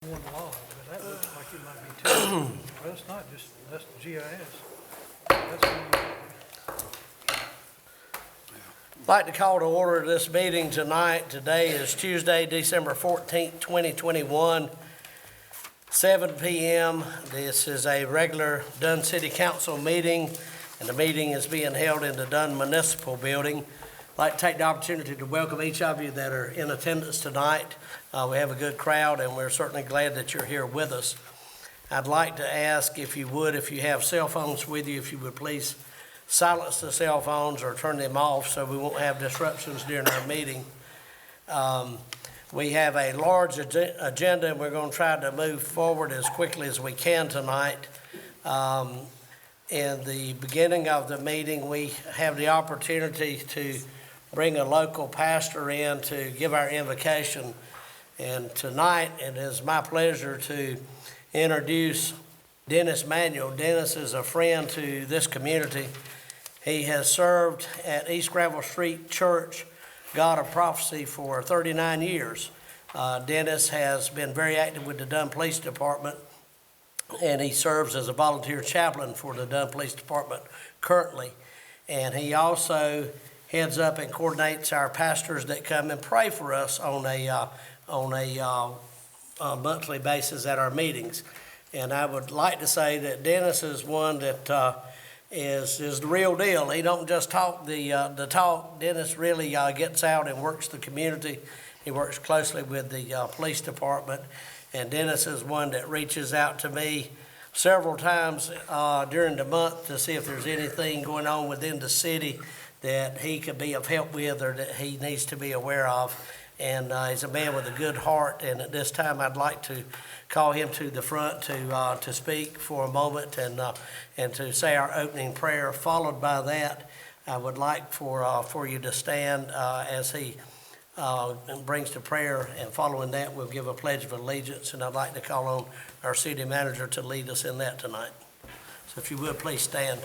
One log, but that looks like it might be two. Well, it's not just, that's the GIS. That's one. I'd like to call to order this meeting tonight. Today is Tuesday, December 14th, 2021, 7 p.m. This is a regular Dunn City Council meeting, and the meeting is being held in the Dunn Municipal Building. I'd like to take the opportunity to welcome each of you that are in attendance tonight. We have a good crowd, and we're certainly glad that you're here with us. I'd like to ask if you would, if you have cell phones with you, if you would please silence the cell phones or turn them off so we won't have disruptions during our meeting. We have a large agenda, and we're going to try to move forward as quickly as we can tonight. In the beginning of the meeting, we have the opportunity to bring a local pastor in to give our invocation. And tonight, it is my pleasure to introduce Manuel. Dennis is a friend to this community. He has served at East Gravel Street Church, God of Prophecy, for 39 years. Dennis has been very active with the Dunn Police Department, and he serves as a volunteer chaplain for the Dunn Police Department currently. And he also heads up and coordinates our pastors that come and pray for us on a monthly basis at our meetings. And I would like to say that Dennis is one that is the real deal. He don't just talk the talk. Dennis really gets out and works the community. He works closely with the police department. And Dennis is one that reaches out to me several times during the month to see if there's anything going on within the city that he could be of help with or that he needs to be aware of. And he's a man with a good heart. And at this time, I'd like to call him to the front to speak for a moment and to say our opening prayer. Followed by that, I would like for you to stand as he brings to prayer. And following that, we'll give a pledge of allegiance. And I'd like to call on our city manager to lead us in that tonight. So if you would, please stand.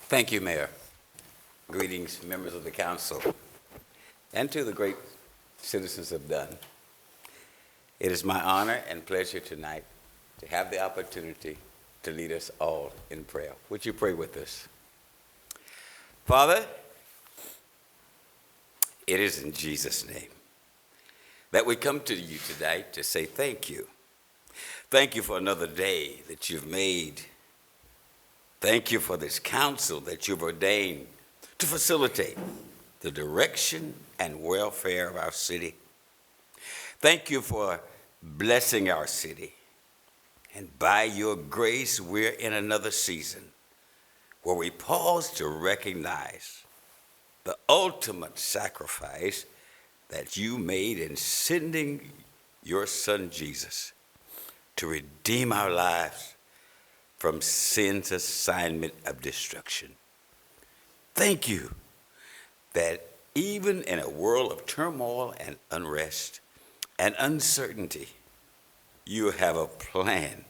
Thank you, Mayor. Greetings, members of the council, and to the great citizens of Dunn. It is my honor and pleasure tonight to have the opportunity to lead us all in prayer. Would you pray with us? Father, it is in Jesus' name that we come to you today to say thank you. Thank you for another day that you've made. Thank you for this council that you've ordained to facilitate the direction and welfare of our city. Thank you for blessing our city. And by your grace, we're in another season where we pause to recognize the ultimate sacrifice that you made in sending your son Jesus to redeem our lives from sin's assignment of destruction. Thank you that even in a world of turmoil and unrest and uncertainty, you have a plan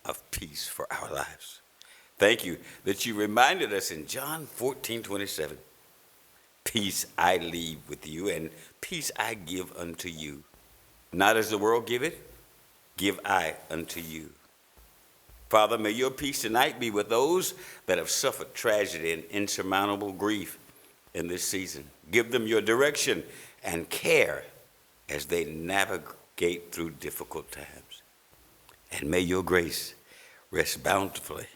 of peace for our lives. Thank you that you reminded us in John 14:27, peace I leave with you and peace I give unto you. Not as the world giveth, give I unto you. Father, may your peace tonight be with those that have suffered tragedy and insurmountable grief in this season. Give them your direction and care as they navigate through difficult times. And may your grace rest bountifully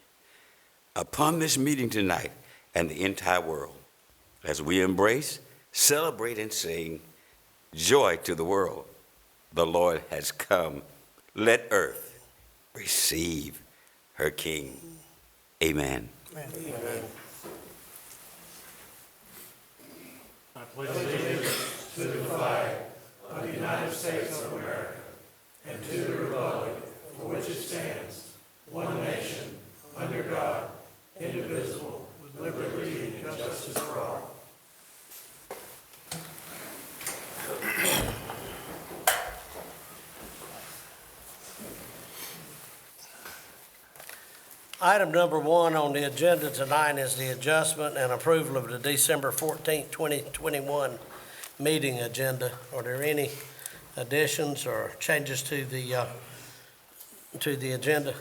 upon this meeting tonight and the entire world as we embrace, celebrate, and sing joy to the world. The Lord has come. Let earth receive her King. Amen. Amen. Amen. I pledge allegiance to the flag of the United States of America and to the republic for which it stands, one nation, under God, indivisible, with liberty and justice for all. Item number 1 on the agenda tonight is the adjustment and approval of the December 14th, 2021 meeting agenda. Are there any additions or changes to the agenda?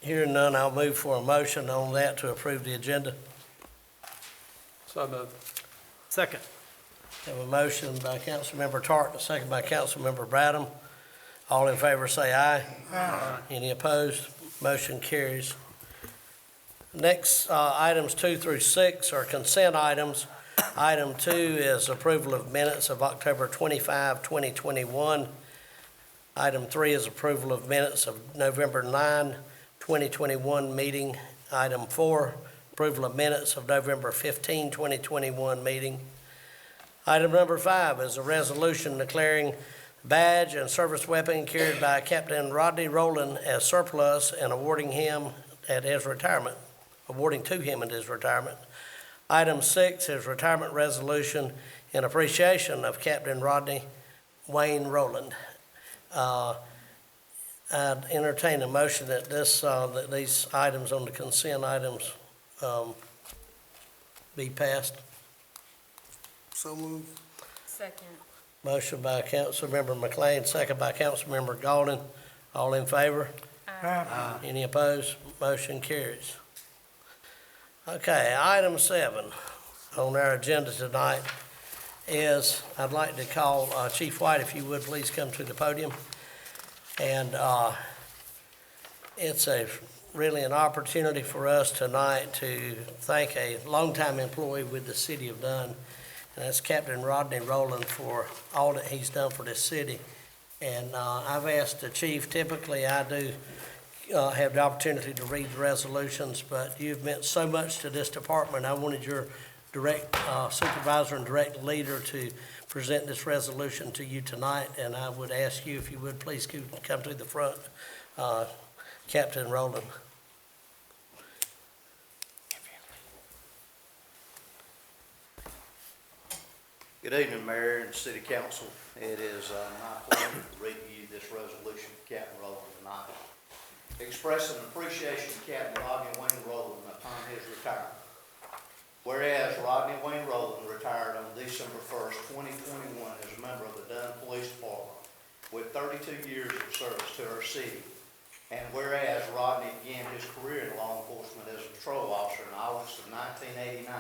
Hearing none, I'll move for a motion on that to approve the agenda. So moved. Second. Have a motion by Councilmember Tartt, a second by Councilmember Bradham. All in favor say aye. Aye. Any opposed? Motion carries. Next, items 2 through 6 are consent items. Item 2 is approval of minutes of October 25, 2021. Item 3 is approval of minutes of November 9, 2021 meeting. Item 4, approval of minutes of November 15, 2021 meeting. Item number 5 is a resolution declaring badge and service weapon carried by Captain Rodney Rowland as surplus and awarding to him at his retirement. Item 6 is retirement resolution in appreciation of Captain Rodney Wayne Rowland. I'd entertain a motion that that these items on the consent items be passed. So moved. Second. Motion by Councilmember McLean, second by Councilmember Golden. All in favor? Aye. Any opposed? Motion carries. Okay, item 7 on our agenda tonight is, I'd like to call Chief White, if you would please come to the podium. And it's really an opportunity for us tonight to thank a longtime employee with the city of Dunn. And that's Captain Rodney Rowland for all that he's done for this city. And I've asked the chief, typically I do have the opportunity to read the resolutions, but you've meant so much to this department. I wanted your direct supervisor and direct leader to present this resolution to you tonight, and I would ask you if you would please come to the front, Captain Rowland. Good evening, Mayor and City Council. It is my pleasure to read to you this resolution for Captain Rowland tonight. Expressing appreciation to Captain Rodney Wayne Rowland upon his retirement. Whereas Rodney Wayne Rowland retired on December 1st, 2021 as a member of the Dunn Police Department with 32 years of service to our city. And whereas Rodney began his career in law enforcement as a patrol officer in August of 1989,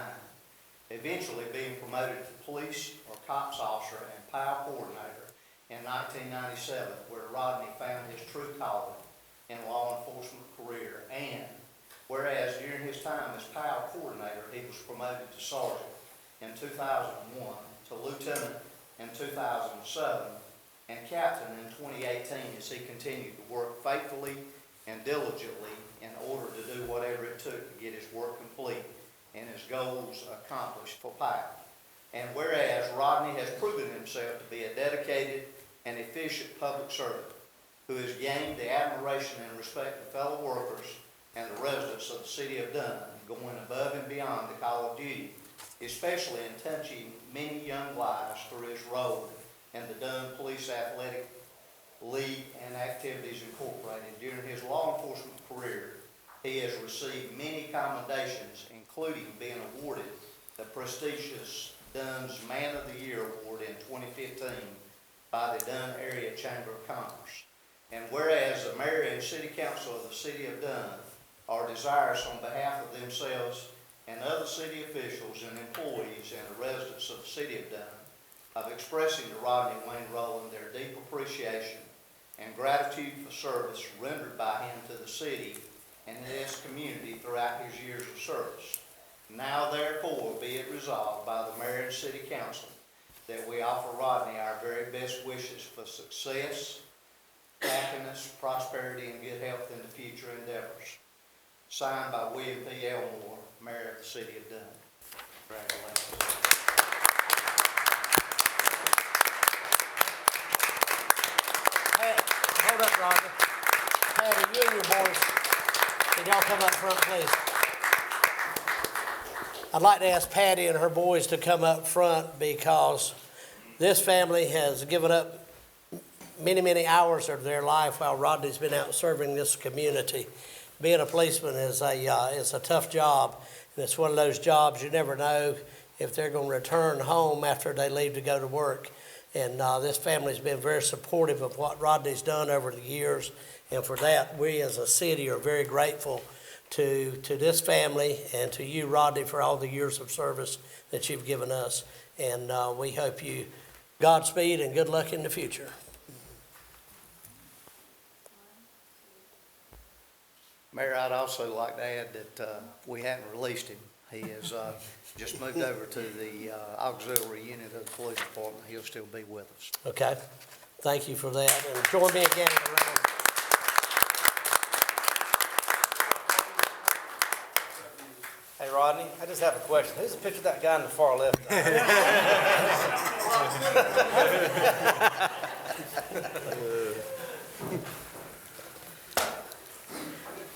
eventually being promoted to police or cops officer and POW coordinator in 1997, where Rodney found his true calling in law enforcement career. And whereas during his time as POW coordinator, he was promoted to sergeant in 2001, to lieutenant in 2007, and captain in 2018, as he continued to work faithfully and diligently in order to do whatever it took to get his work complete and his goals accomplished for POW. And whereas Rodney has proven himself to be a dedicated and efficient public servant who has gained the admiration and respect of fellow workers and the residents of the city of Dunn, going above and beyond the call of duty, especially in touching many young lives through his role in the Dunn Police Athletic League and Activities Incorporated. During his law enforcement career, he has received many commendations, including being awarded the prestigious Dunn's Man of the Year Award in 2015 by the Dunn Area Chamber of Commerce. And whereas the Mayor and City Council of the City of Dunn are desirous on behalf of themselves and other city officials and employees and the residents of the City of Dunn of expressing to Rodney Wayne Rowland their deep appreciation and gratitude for service rendered by him to the city and this community throughout his years of service. Now therefore be it resolved by the Mayor and City Council that we offer Rodney our very best wishes for success, happiness, prosperity, and good health in the future endeavors. Signed by William P. Elmore, Mayor of the City of Dunn. Congratulations. Hold up, Roger. Patty, you and your boys, can y'all come up front, please? I'd like to ask Patty and her boys to come up front because this family has given up many hours of their life while Rodney's been out serving this community. Being a policeman is a tough job, and it's one of those jobs you never know if they're going to return home after they leave to go to work. And this family's been very supportive of what Rodney's done over the years, and for that, we as a city are very grateful to this family and to you, Rodney, for all the years of service that you've given us. And we hope you Godspeed and good luck in the future. Mayor, I'd also like to add that we hadn't released him. He has just moved over to the auxiliary unit of the police department. He'll still be with us. Okay? Thank you for that. And join me again in the round. Hey, Rodney, I just have a question. Who's the picture of that guy in the far left?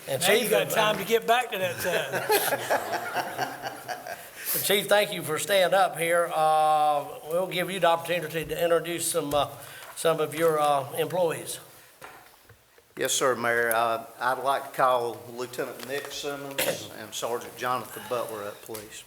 And Now you Chief, got time to get back to that time. Chief, thank you for staying up here. We'll give you the opportunity to introduce some of your employees. Yes, sir, Mayor. I'd like to call Lieutenant Nick Simmons and Sergeant Jonathan Butler up, please.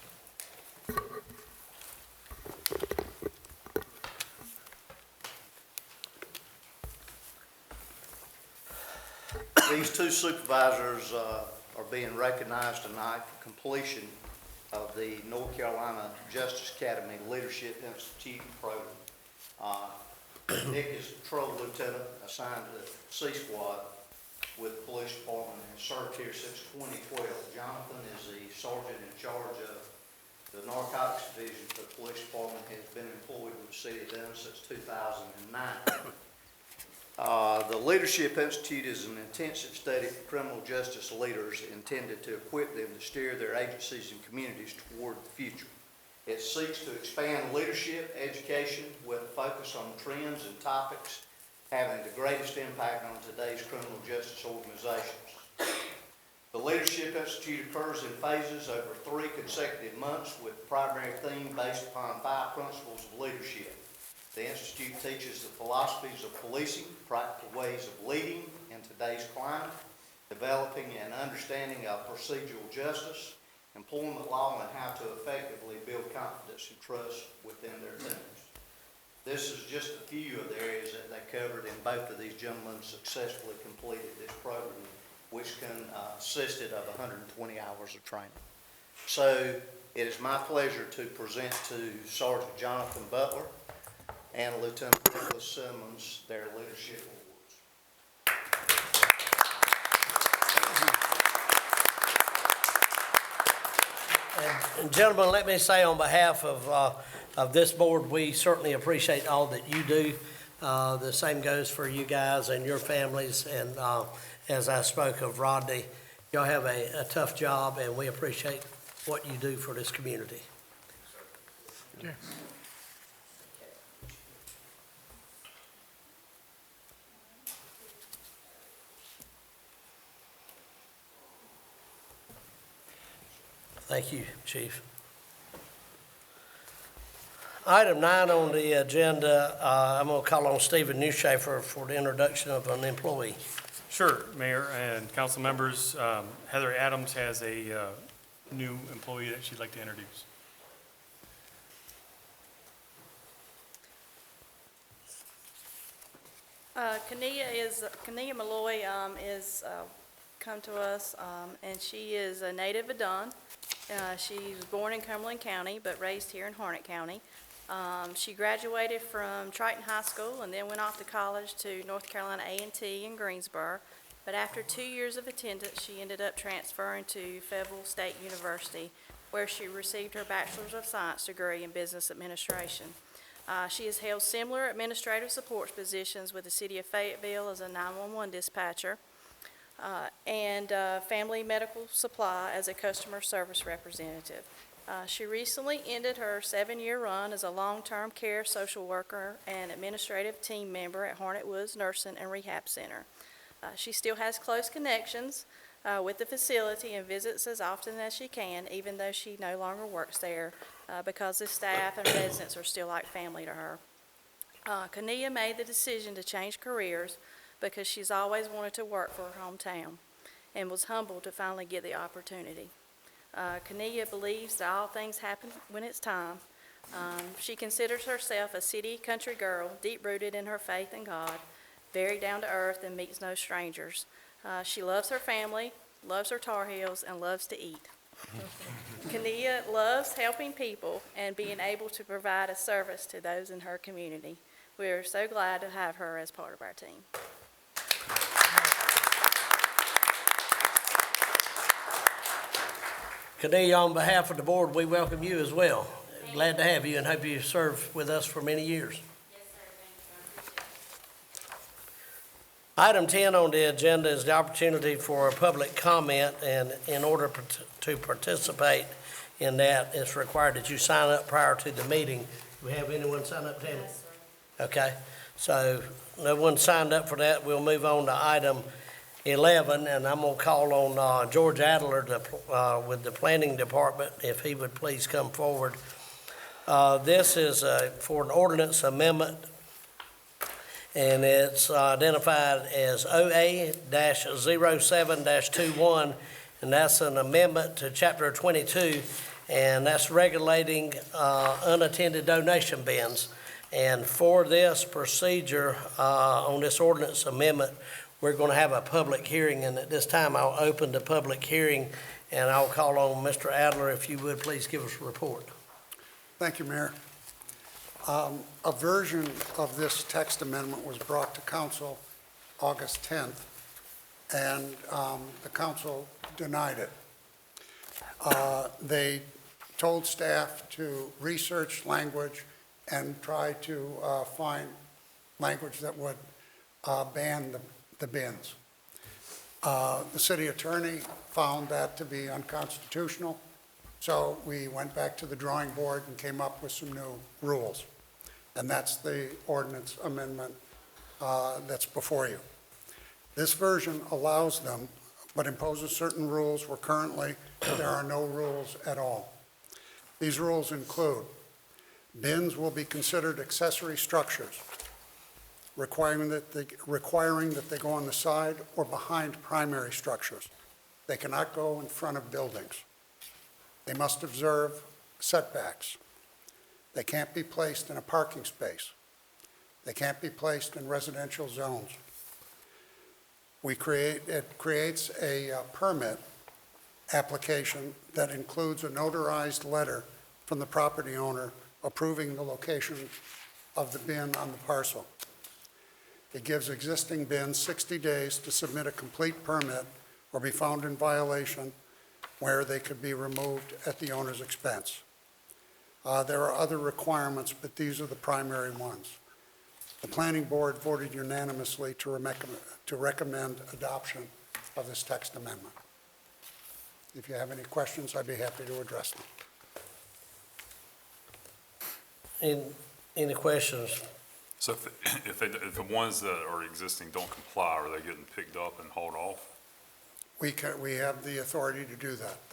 These two supervisors are being recognized tonight for completion of the North Carolina Justice Academy Leadership Institute program. Nick is a patrol lieutenant assigned to the C Squad with the police department and has served here since 2012. Jonathan is the sergeant in charge of the narcotics division for the police department, has been employed with the city of Dunn since 2009. The Leadership Institute is an intensive study for criminal justice leaders intended to equip them to steer their agencies and communities toward the future. It seeks to expand leadership education with a focus on trends and topics having the greatest impact on today's criminal justice organizations. The Leadership Institute occurs in phases over 3 consecutive months with the primary theme based upon 5 principles of leadership. The Institute teaches the philosophies of policing, practical ways of leading in today's climate, developing an understanding of procedural justice, employment law, and how to effectively build confidence and trust within their teams. This is just a few of the areas that they covered, and both of these gentlemen successfully completed this program, which consisted of 120 hours of training. So it is my pleasure to present to Sergeant Jonathan Butler and Lieutenant Nicholas Simmons their leadership awards. And gentlemen, let me say on behalf of this board, we certainly appreciate all that you do. The same goes for you guys and your families. And as I spoke of Rodney, y'all have a tough job, and we appreciate what you do for this community. Yeah. Thank you, Chief. Item 9 on the agenda, I'm going to call on Stephen Newshafer for the introduction of an employee. Sure, Mayor and council members. Heather Adams has a new employee that she'd like to introduce. Kania Malloy is come to us, and she is a native of Dunn. She was born in Cumberland County, but raised here in Hornet County. She graduated from Triton High School and then went off to college to North Carolina A&T in Greensboro. But after 2 years of attendance, she ended up transferring to Fayetteville State University, where she received her Bachelor's of Science degree in Business Administration. She has held similar administrative support positions with the City of Fayetteville as a 911 dispatcher, and Family Medical Supply as a customer service representative. She recently ended her 7-year run as a long-term care social worker and administrative team member at Hornet Woods Nursing and Rehab Center. She still has close connections with the facility and visits as often as she can, even though she no longer works there, because the staff and residents are still like family to her. Kania made the decision to change careers because she's always wanted to work for her hometown and was humbled to finally get the opportunity. Kania believes that all things happen when it's time. She considers herself a city country girl, deep-rooted in her faith in God, very down to earth, and meets no strangers. She loves her family, loves her Tar Heels, and loves to eat. Kania loves helping people and being able to provide a service to those in her community. We are so glad to have her as part of our team. Cornelia, on behalf of the board, we welcome you as well. Glad to have you and hope you serve with us for many years. Yes, sir. Thank you. Item 10 on the agenda is the opportunity for a public comment, and in order to participate in that, it's required that you sign up prior to the meeting. Do we have anyone sign up, Tammy? Yes, sir. Okay, so no one signed up for that. We'll move on to item 11, and I'm going to call on George Adler with the Planning Department, if he would please come forward. This is for an ordinance amendment, and it's identified as OA-07-21, and that's an amendment to Chapter 22, and that's regulating unattended donation bins. And for this procedure on this ordinance amendment, we're going to have a public hearing, and at this time, I'll open the public hearing, and I'll call on Mr. Adler, if you would please give us a report. Thank you, Mayor. A version of this text amendment was brought to council August 10th, and the council denied it. They told staff to research language and try to find language that would ban the bins. The city attorney found that to be unconstitutional, so we went back to the drawing board and came up with some new rules. And that's the ordinance amendment that's before you. This version allows them, but imposes certain rules where currently there are no rules at all. These rules include bins will be considered accessory structures, requiring that they go on the side or behind primary structures. They cannot go in front of buildings. They must observe setbacks. They can't be placed in a parking space. They can't be placed in residential zones. It creates a permit application that includes a notarized letter from the property owner approving the location of the bin on the parcel. It gives existing bins 60 days to submit a complete permit or be found in violation, where they could be removed at the owner's expense. There are other requirements, but these are the primary ones. The planning board voted unanimously to recommend adoption of this text amendment. If you have any questions, I'd be happy to address them. Any questions? So if the ones that are existing don't comply, are they getting picked up and hauled off? We have the authority to do that.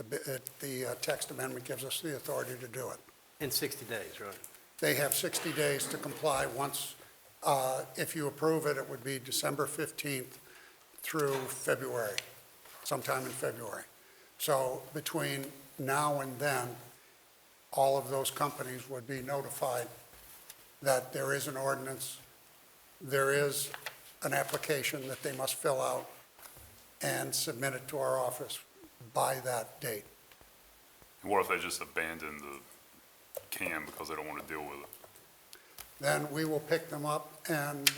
The text amendment gives us the authority to do it. In 60 days, right? They have 60 days to comply. Once, if you approve it, it would be December 15th through February, sometime in February. So between now and then, all of those companies would be notified that there is an ordinance, there is an application that they must fill out and submit it to our office by that date. And what if they just abandon the can because they don't want to deal with it? Then we will pick them up, and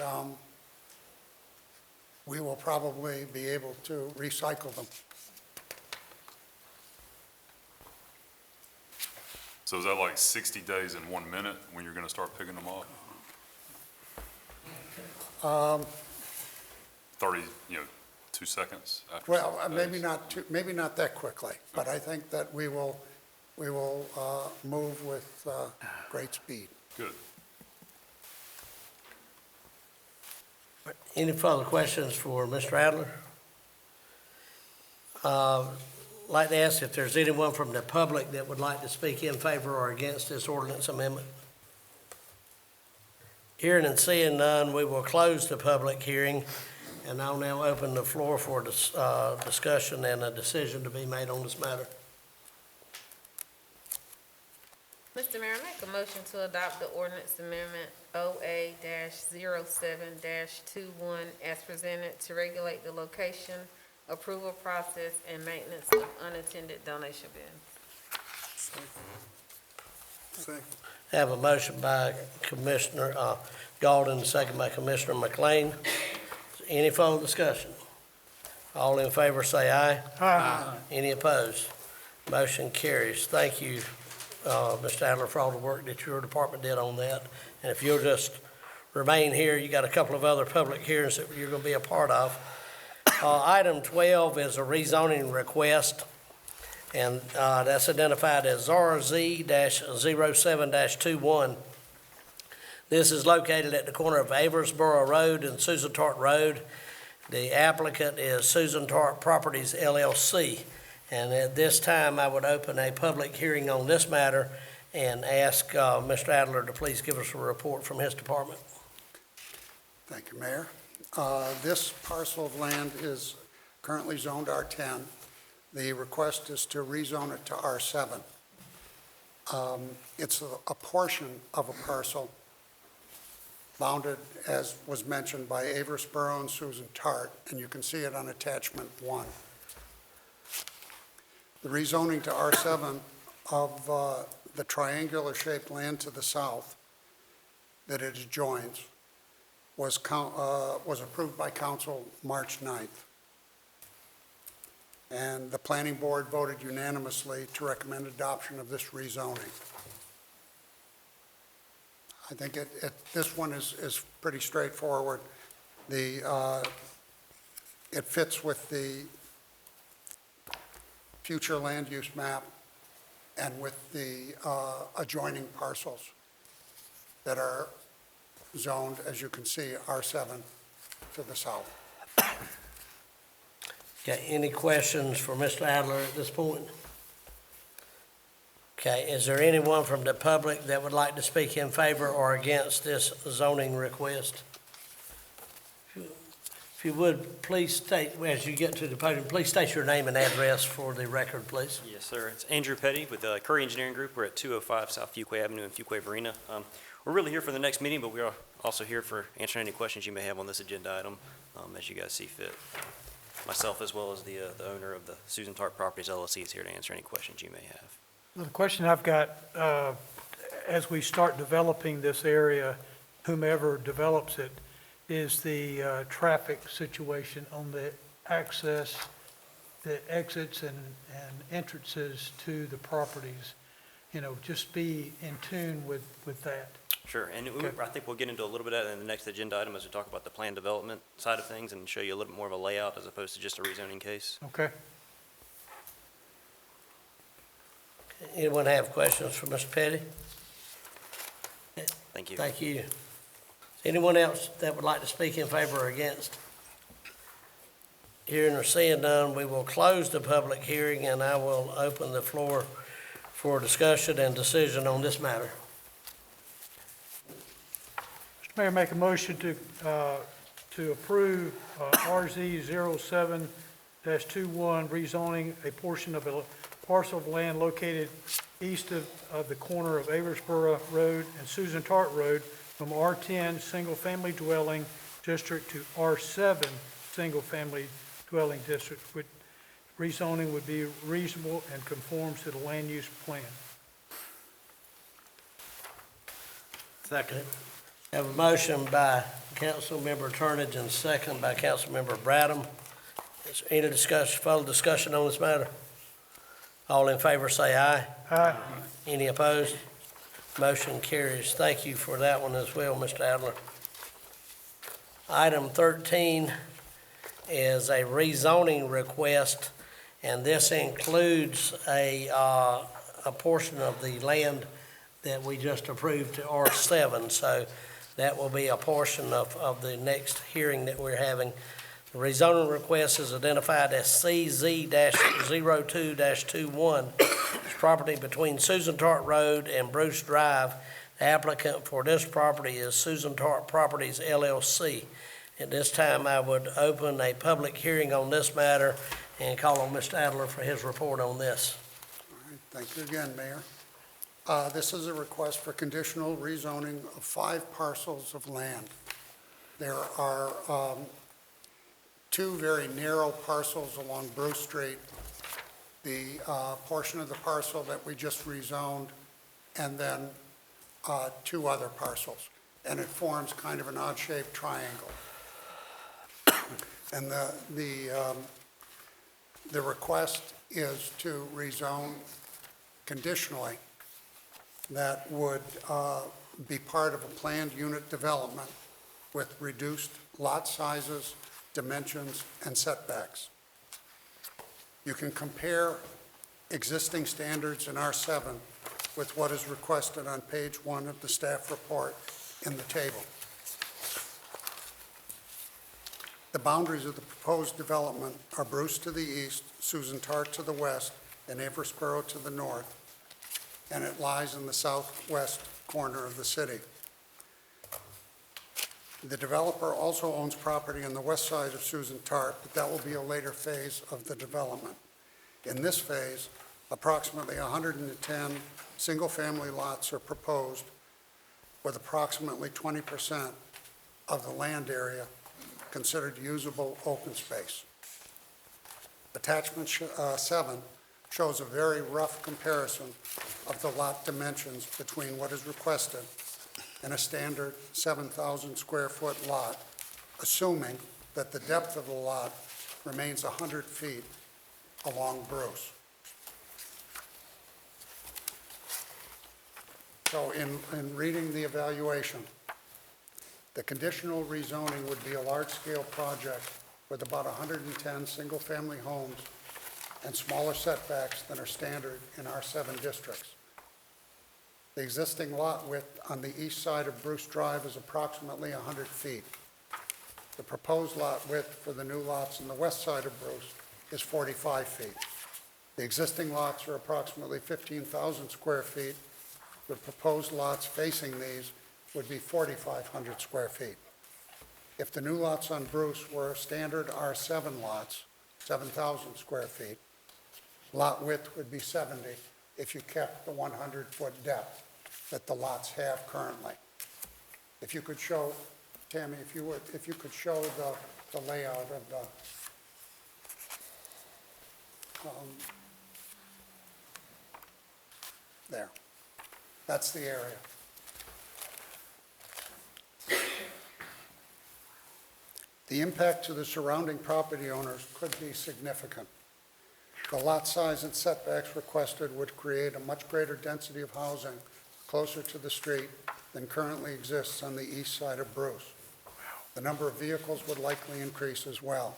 we will probably be able to recycle them. So is that like 60 days and 1 minute when you're going to start picking them up? 30, 2 seconds after? Well, maybe not that quickly, but I think that we will move with great speed. Good. Any further questions for Mr. Adler? I'd like to ask if there's anyone from the public that would like to speak in favor or against this ordinance amendment. Hearing and seeing none, we will close the public hearing, and I'll now open the floor for discussion and a decision to be made on this matter. Mr. Mayor, I make a motion to adopt the Ordinance Amendment OA-07-21 as presented to regulate the location, approval process, and maintenance of unattended donation bins. I have a motion by Commissioner Galden, second by Commissioner McLean. Any further discussion? All in favor say aye. Aye. Any opposed? Motion carries. Thank you, Mr. Adler, for all the work that your department did on that. And if you'll just remain here, you got a couple of other public hearings that you're going to be a part of. Item 12 is a rezoning request, and that's identified as RZ-07-21. This is located at the corner of Aversboro Road and Susan Tart Road. The applicant is Susan Tart Properties LLC. And at this time, I would open a public hearing on this matter and ask Mr. Adler to please give us a report from his department. Thank you, Mayor. This parcel of land is currently zoned R10. The request is to rezone it to R7. It's a portion of a parcel bounded, as was mentioned, by Aversboro and Susan Tart, and you can see it on attachment 1. The rezoning to R7 of the triangular-shaped land to the south that it adjoins was approved by council March 9th. And the planning board voted unanimously to recommend adoption of this rezoning. I think this one is pretty straightforward. It fits with the future land use map and with the adjoining parcels that are zoned, as you can see, R7 to the south. Okay, any questions for Mr. Adler at this point? Okay, is there anyone from the public that would like to speak in favor or against this zoning request? If you would, please state, as you get to the podium, please state your name and address for the record, please. Yes, sir. It's Andrew Petty with Curry Engineering Group. We're at 205 South Fuquay Avenue in Fuquay Varina. We're really here for the next meeting, but we are also here for answering any questions you may have on this agenda item as you guys see fit. Myself, as well as the owner of the Susan Tart Properties LLC, is here to answer any questions you may have. Well, the question I've got, as we start developing this area, whomever develops it, is the traffic situation on the access, the exits and entrances to the properties. You know, just be in tune with that. Sure, and Okay. I think we'll get into a little bit of that in the next agenda item as we talk about the plan development side of things and show you a little bit more of a layout as opposed to just a rezoning case. Okay? Anyone have questions for Mr. Petty? Thank you. Thank you. Anyone else that would like to speak in favor or against? Hearing or seeing none, we will close the public hearing, and I will open the floor for discussion and decision on this matter. Mr. Mayor, make a motion to approve RZ 07-21 rezoning a portion of a parcel of land located east of the corner of Aversboro Road and Susan Tart Road from R10 Single Family Dwelling District to R7 Single Family Dwelling District, which rezoning would be reasonable and conforms to the land use plan. Second. Have a motion by Councilmember Turnage and second by Councilmember Bradham. Is there any further discussion on this matter? All in favor say aye. Aye. Any opposed? Motion carries. Thank you for that one as well, Mr. Adler. Item 13 is a rezoning request, and this includes a portion of the land that we just approved to R7. So that will be a portion of the next hearing that we're having. The rezoning request is identified as CZ-02-21. It's property between Susan Tart Road and Bruce Drive Applicant for this property is Susan Tart Properties LLC. At this time, I would open a public hearing on this matter and call on Mr. Adler for his report on this. All right, thank you again, Mayor. This is a request for conditional rezoning of 5 parcels of land. There are 2 very narrow parcels along Bruce Street, the portion of the parcel that we just rezoned, and then 2 other parcels. And it forms kind of an odd-shaped triangle. And the request is to rezone conditionally that would be part of a planned unit development with reduced lot sizes, dimensions, and setbacks. You can compare existing standards in R7 with what is requested on page 1 of the staff report in the table. The boundaries of the proposed development are Bruce to the east, Susan Tart to the west, and Aversboro to the north, and it lies in the southwest corner of the city. The developer also owns property on the west side of Susan Tart, but that will be a later phase of the development. In this phase, approximately 110 single-family lots are proposed, with approximately 20% of the land area considered usable open space. Attachment 7 shows a very rough comparison of the lot dimensions between what is requested and a standard 7,000 square foot lot, assuming that the depth of the lot remains 100 feet along Bruce. So in reading the evaluation, the conditional rezoning would be a large-scale project with about 110 single-family homes and smaller setbacks than are standard in R7 districts. The existing lot width on the east side of Bruce Drive is approximately 100 feet. The proposed lot width for the new lots on the west side of Bruce is 45 feet. The existing lots are approximately 15,000 square feet. The proposed lots facing these would be 4,500 square feet. If the new lots on Bruce were standard R7 lots, 7,000 square feet, lot width would be 70 if you kept the 100-foot depth that the lots have currently. If you could show, Tammy, if you could show the layout of the there. That's the area. The impact to the surrounding property owners could be significant. The lot size and setbacks requested would create a much greater density of housing closer to the street than currently exists on the east side of Bruce. The number of vehicles would likely increase as well.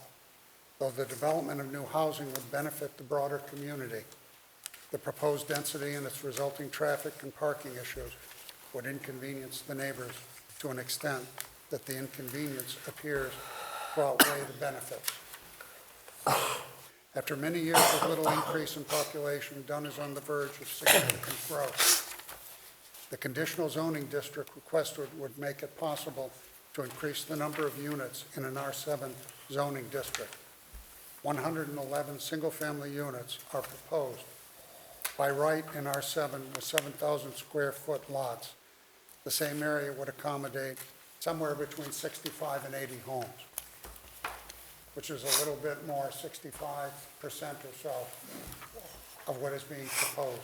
Though the development of new housing would benefit the broader community, the proposed density and its resulting traffic and parking issues would inconvenience the neighbors to an extent that the inconvenience appears to outweigh the benefits. After many years of little increase in population, Dunn is on the verge of significant growth. The conditional zoning district requested would make it possible to increase the number of units in an R7 zoning district. 111 single-family units are proposed. By right in R7 with 7,000 square foot lots, the same area would accommodate somewhere between 65 and 80 homes, which is a little bit more, 65% or so of what is being proposed.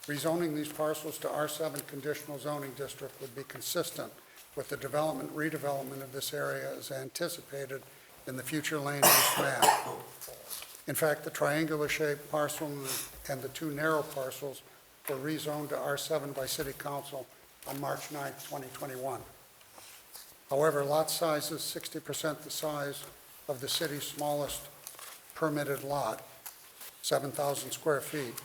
Rezoning these parcels to R7 conditional zoning district would be consistent with the development, redevelopment of this area as anticipated in the future land use map. In fact, the triangular-shaped parcel and the 2 narrow parcels were rezoned to R7 by City Council on March 9, 2021. However, lot size is 60% the size of the city's smallest permitted lot, 7,000 square feet,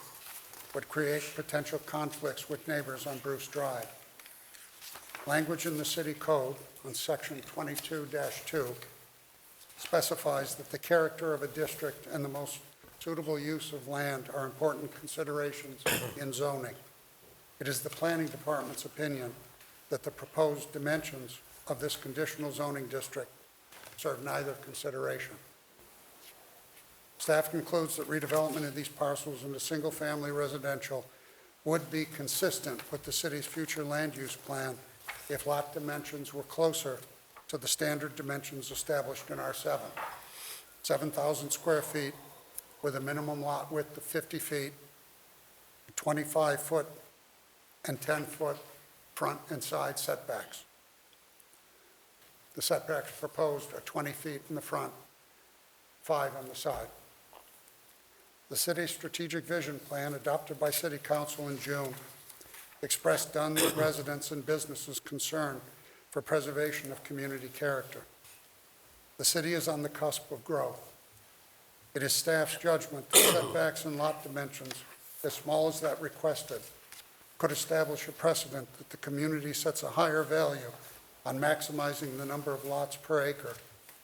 would create potential conflicts with neighbors on Bruce Drive. Language in the city code on section 22-2 specifies that the character of a district and the most suitable use of land are important considerations in zoning. It is the Planning Department's opinion that the proposed dimensions of this conditional zoning district serve neither consideration. Staff concludes that redevelopment of these parcels into single-family residential would be consistent with the city's future land use plan if lot dimensions were closer to the standard dimensions established in R7. 7,000 square feet with a minimum lot width of 50 feet, 25-foot and 10-foot front and side setbacks. The setbacks proposed are 20 feet in the front, 5 on the side. The city's strategic vision plan, adopted by City Council in June, expressed Dunn residents and businesses' concern for preservation of community character. The city is on the cusp of growth. It is staff's judgment that setbacks and lot dimensions, as small as that requested, could establish a precedent that the community sets a higher value on maximizing the number of lots per acre,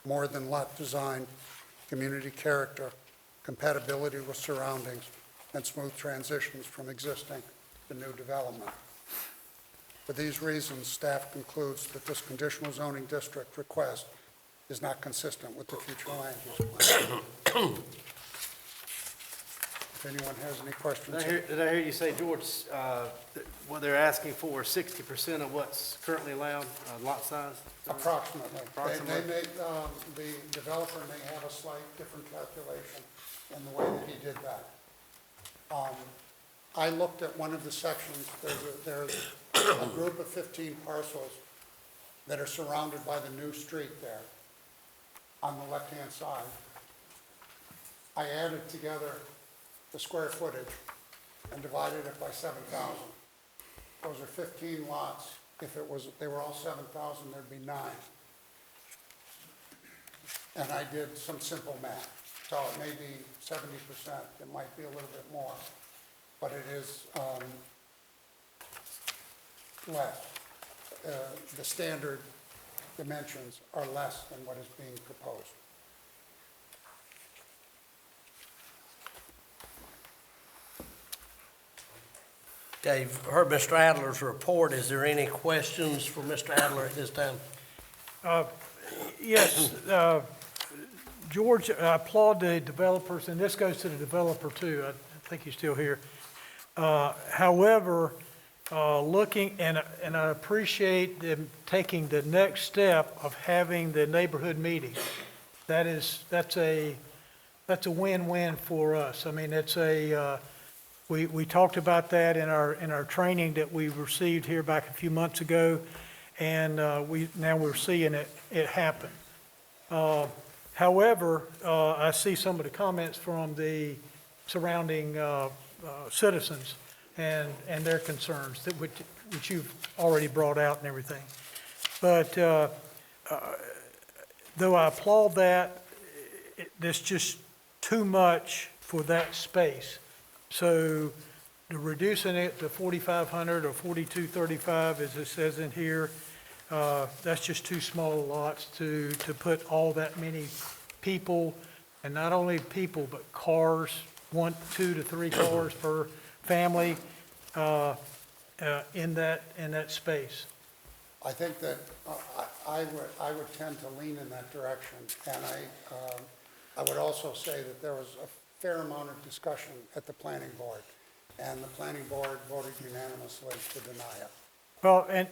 more than lot design, community character, compatibility with surroundings, and smooth transitions from existing to new development. For these reasons, staff concludes that this conditional zoning district request is not consistent with the future land use plan. If anyone has any questions. Did I hear you say, George, what they're asking for is 60% of what's currently allowed, lot size? Approximately. Approximately. They may, the developer may have a slight different calculation in the way that he did that. I looked at one of the sections. There's a group of 15 parcels that are surrounded by the new street there on the left-hand side. I added together the square footage and divided it by 7,000. Those are 15 lots. If they were all 7,000, there'd be 9. And I did some simple math. So it may be 70%, it might be a little bit more, but it is less. The standard dimensions are less than what is being proposed. Okay, you've heard Mr. Adler's report. Is there any questions for Mr. Adler at this time? Yes, George, I applaud the developers, and this goes to the developer too. I think he's still here. However, looking, and I appreciate them taking the next step of having the neighborhood meeting. That's a win-win for us. I mean, we talked about that in our training that we received here back a few months ago, and now we're seeing it happen. However, I see some of the comments from the surrounding citizens and their concerns, which you've already brought out and everything. But though I applaud that, there's just too much for that space. So reducing it to 4,500 or 4,235, as it says in here, that's just too small lots to put all that many people, and not only people, but cars, 1, 2 to 3 cars per family in that space. I think that I would tend to lean in that direction, and I would also say that there was a fair amount of discussion at the planning board, and the planning board voted unanimously to deny it. Well, and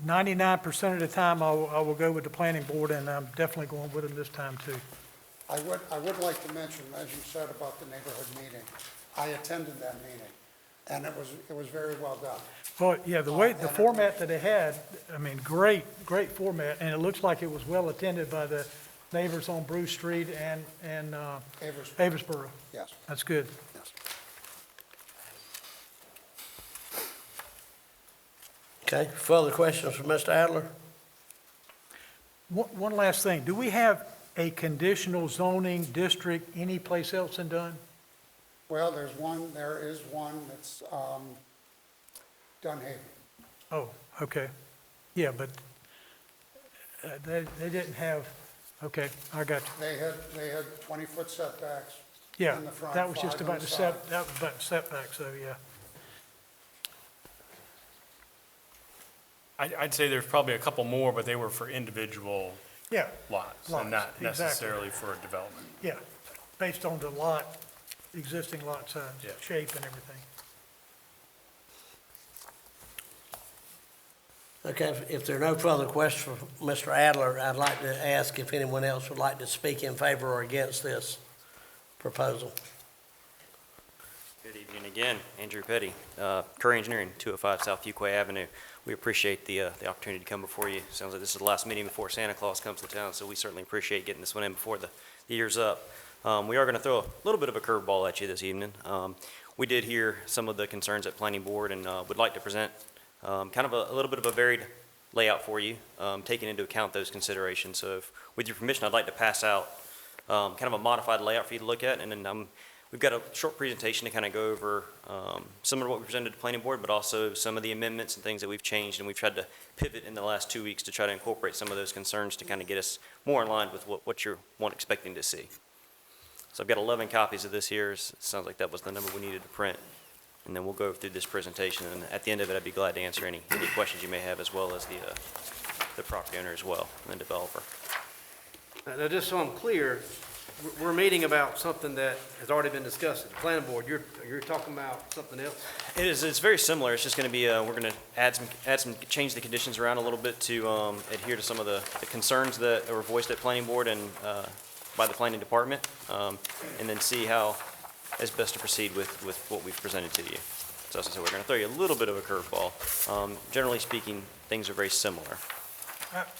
99% of the time, I will go with the planning board, and I'm definitely going with them this time too. I would like to mention, as you said about the neighborhood meeting, I attended that meeting, and it was very well done. Well, yeah, the format that they had, I mean, great format, and it looks like it was well attended by the neighbors on Bruce Street and Aversboro. Yes. That's good. Yes. Okay, further questions for Mr. Adler? One last thing. Do we have a conditional zoning district anyplace else in Dunn? Well, there is one that's Dunhaven. Oh, okay. Yeah, but they didn't have, okay, I got you. They had 20-foot setbacks Yeah, in the front. that was just 5 on about the the side. that was about the setback, so yeah. I'd say there's probably a couple more, but they were for individual Yeah, lots Lots, and not exactly. necessarily for development. yeah, based on the lot, existing lot size, Yeah. shape and everything. Okay, if there are no further questions for Mr. Adler, I'd like to ask if anyone else would like to speak in favor or against this proposal. Good evening again, Andrew Petty, Curry Engineering, 205 South Fuquay Avenue. We appreciate the opportunity to come before you. Sounds like this is the last meeting before Santa Claus comes to town, so we certainly appreciate getting this one in before the year's up. We are going to throw a little bit of a curveball at you this evening. We did hear some of the concerns at Planning Board and would like to present kind of a little bit of a varied layout for you, taking into account those considerations. So if, with your permission, I'd like to pass out kind of a modified layout for you to look at, and then we've got a short presentation to kind of go over similar to what we presented to Planning Board, but also some of the amendments and things that we've changed, and we've tried to pivot in the last 2 weeks to try to incorporate some of those concerns to kind of get us more in line with what you're expecting to see. So I've got 11 copies of this here. It sounds like that was the number we needed to print. And then we'll go through this presentation, and at the end of it, I'd be glad to answer any questions you may have, as well as the property owner as well, and the developer. Now, just so I'm clear, we're meeting about something that has already been discussed at the planning board. You're talking about something else? It's very similar. It's just going to be, we're going to add some, change the conditions around a little bit to adhere to some of the concerns that were voiced at planning board and by the planning department, and then see how it's best to proceed with what we've presented to you. So as I said, we're going to throw you a little bit of a curveball. Generally speaking, things are very similar.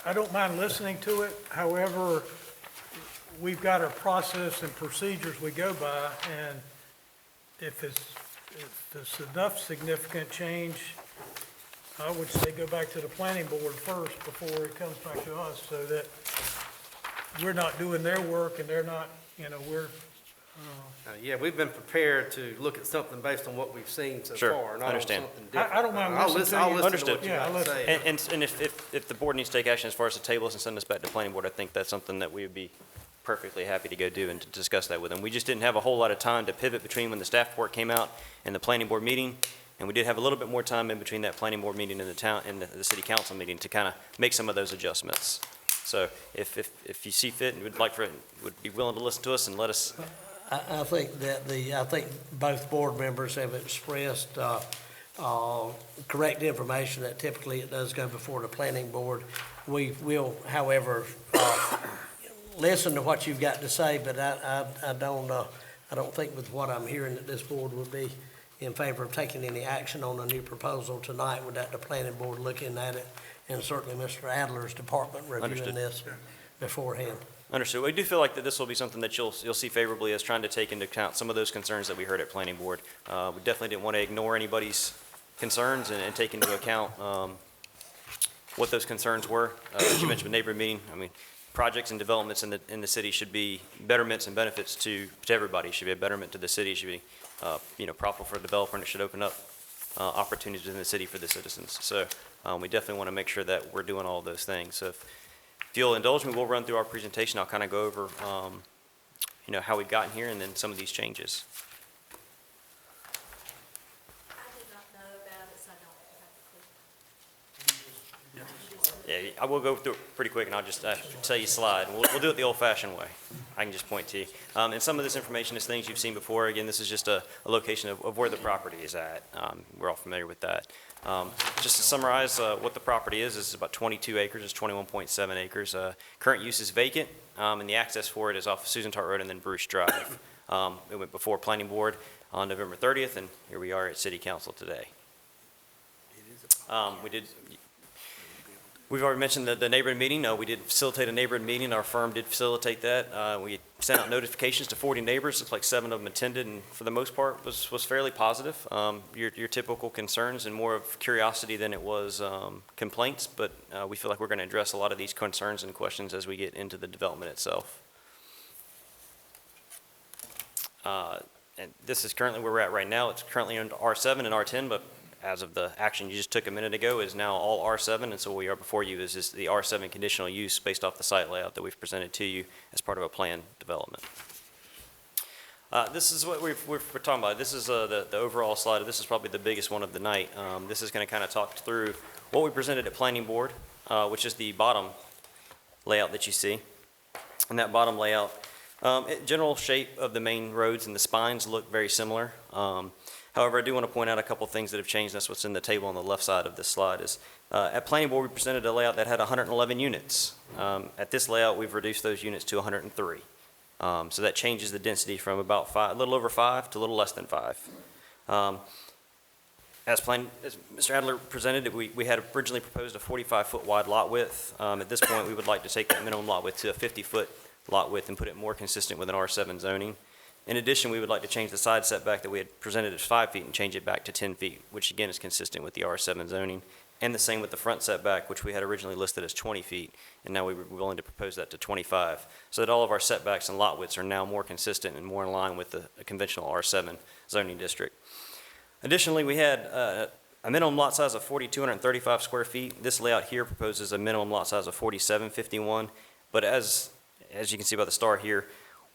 I don't mind listening to it, however, we've got our process and procedures we go by, and if it's enough significant change, I would say go back to the planning board first before it comes back to us, so that we're not doing their work and they're not, we're, Yeah, we've been prepared to look at something based on what we've seen so Sure, far, not on understand. something different. I don't mind I'll listening to you. I'll listen to Understood. what you Yeah, got to listen. say. And if the board needs to take action as far as to table us and send us back to planning board, I think that's something that we would be perfectly happy to go do and to discuss that with them. We just didn't have a whole lot of time to pivot between when the staff report came out and the planning board meeting, and we did have a little bit more time in between that planning board meeting and the city council meeting to kind of make some of those adjustments. So if you see fit and would be willing to listen to us and let us. I think that I think both board members have expressed correct information that typically it does go before the planning board. We will, however, listen to what you've got to say, but I don't think with what I'm hearing that this board would be in favor of taking any action on a new proposal tonight without the planning board looking at it, and certainly Mr. Adler's department reviewing Understood. this beforehand. Understood. We do feel like that this will be something that you'll see favorably as trying to take into account some of those concerns that we heard at planning board. We definitely didn't want to ignore anybody's concerns and take into account what those concerns were. As you mentioned, neighborhood meeting, I mean, projects and developments in the city should be betterments and benefits to everybody. It should be a betterment to the city. It should be profitable for the developer, and it should open up opportunities in the city for the citizens. So we definitely want to make sure that we're doing all of those things. So if you'll indulge me, we'll run through our presentation. I'll kind of go over, how we've gotten here and then some of these changes. I did not know about it, so I don't have a clue. Yeah, I will go through it pretty quick, and I'll just tell you slide. We'll do it the old-fashioned way. I can just point to you. And some of this information is things you've seen before. Again, this is just a location of where the property is at. We're all familiar with that. Just to summarize what the property is about 22 acres. It's 21.7 acres. Current use is vacant, and the access for it is off Susan Tart Road and then Bruce Drive. It went before Planning Board on November 30th, and here we are at City Council today. We've already mentioned the neighborhood meeting. We did facilitate a neighborhood meeting. Our firm did facilitate that. We sent out notifications to 40 neighbors. Looks like 7 of them attended, and for the most part was fairly positive. Your typical concerns and more of curiosity than it was complaints, but we feel like we're going to address a lot of these concerns and questions as we get into the development itself. And this is currently where we're at right now. It's currently under R7 and R10, but as of the action you just took a minute ago, is now all R7, and so what we are before you is the R7 conditional use based off the site layout that we've presented to you as part of a planned development. This is what we're talking about. This is the overall slide. This is probably the biggest one of the night. This is going to kind of talk through what we presented at Planning Board, which is the bottom layout that you see. And that bottom layout, general shape of the main roads and the spines look very similar. However, I do want to point out a couple things that have changed. That's what's in the table on the left side of this slide. Is at Planning Board, we presented a layout that had 111 units. At this layout, we've reduced those units to 103. So that changes the density from about a little over 5 to a little less than 5. As Mr. Adler presented, we had originally proposed a 45-foot wide lot width. At this point, we would like to take that minimum lot width to a 50-foot lot width and put it more consistent with an R7 zoning. In addition, we would like to change the side setback that we had presented as 5 feet and change it back to 10 feet, which again is consistent with the R7 zoning. And the same with the front setback, which we had originally listed as 20 feet, and now we were willing to propose that to 25, so that all of our setbacks and lot widths are now more consistent and more in line with the conventional R7 zoning district. Additionally, we had a minimum lot size of 4,235 square feet. This layout here proposes a minimum lot size of 4,751, but as you can see by the star here,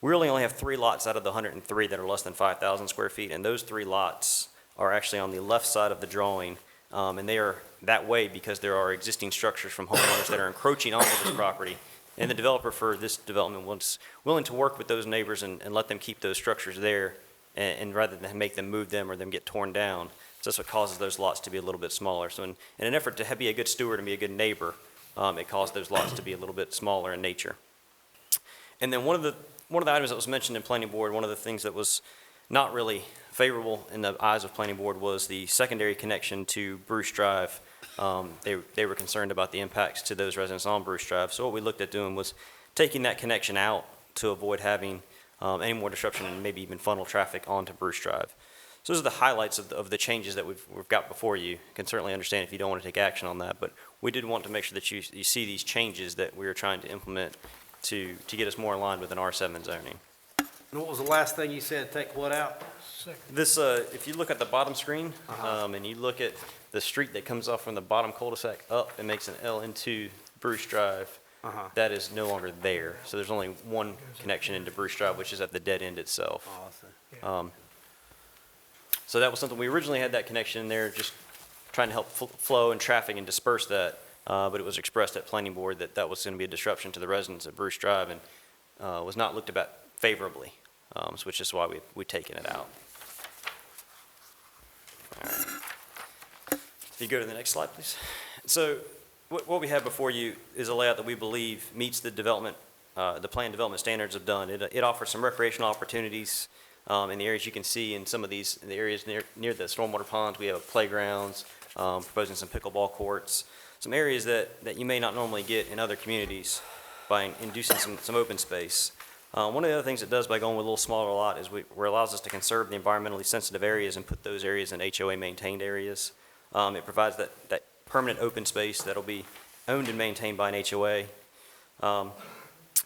we really only have 3 lots out of the 103 that are less than 5,000 square feet, and those 3 lots are actually on the left side of the drawing, and they are that way because there are existing structures from homeowners that are encroaching onto this property. And the developer for this development was willing to work with those neighbors and let them keep those structures there, and rather than make them move them or them get torn down. So that's what causes those lots to be a little bit smaller. So in an effort to be a good steward and be a good neighbor, it caused those lots to be a little bit smaller in nature. And then one of the items that was mentioned in Planning Board, one of the things that was not really favorable in the eyes of Planning Board was the secondary connection to Bruce Drive. They were concerned about the impacts to those residents on Bruce Drive. So what we looked at doing was taking that connection out to avoid having any more disruption and maybe even funnel traffic onto Bruce Drive. So those are the highlights of the changes that we've got before you. You can certainly understand if you don't want to take action on that, but we did want to make sure that you see these changes that we are trying to implement to get us more aligned with an R7 zoning. And what was the last thing you said, take what out? This, if you look at the bottom screen, and you look at the street that comes off from the bottom cul-de-sac up and makes an L into Bruce Drive, that is no longer there. So there's only one connection into Bruce Drive, which is at the dead end itself. So that was something, we originally had that connection in there, just trying to help flow and traffic and disperse that, but it was expressed at Planning Board that that was going to be a disruption to the residents at Bruce Drive and was not looked at favorably, which is why we've taken it out. All right. If you go to the next slide, please. So what we have before you is a layout that we believe meets the development, the planned development standards of Dunn. It offers some recreational opportunities in the areas you can see in some of these, in the areas near the stormwater ponds. We have playgrounds, proposing some pickleball courts, some areas that you may not normally get in other communities by inducing some open space. One of the other things it does by going with a little smaller lot is where it allows us to conserve the environmentally sensitive areas and put those areas in HOA maintained areas. It provides that permanent open space that'll be owned and maintained by an HOA. And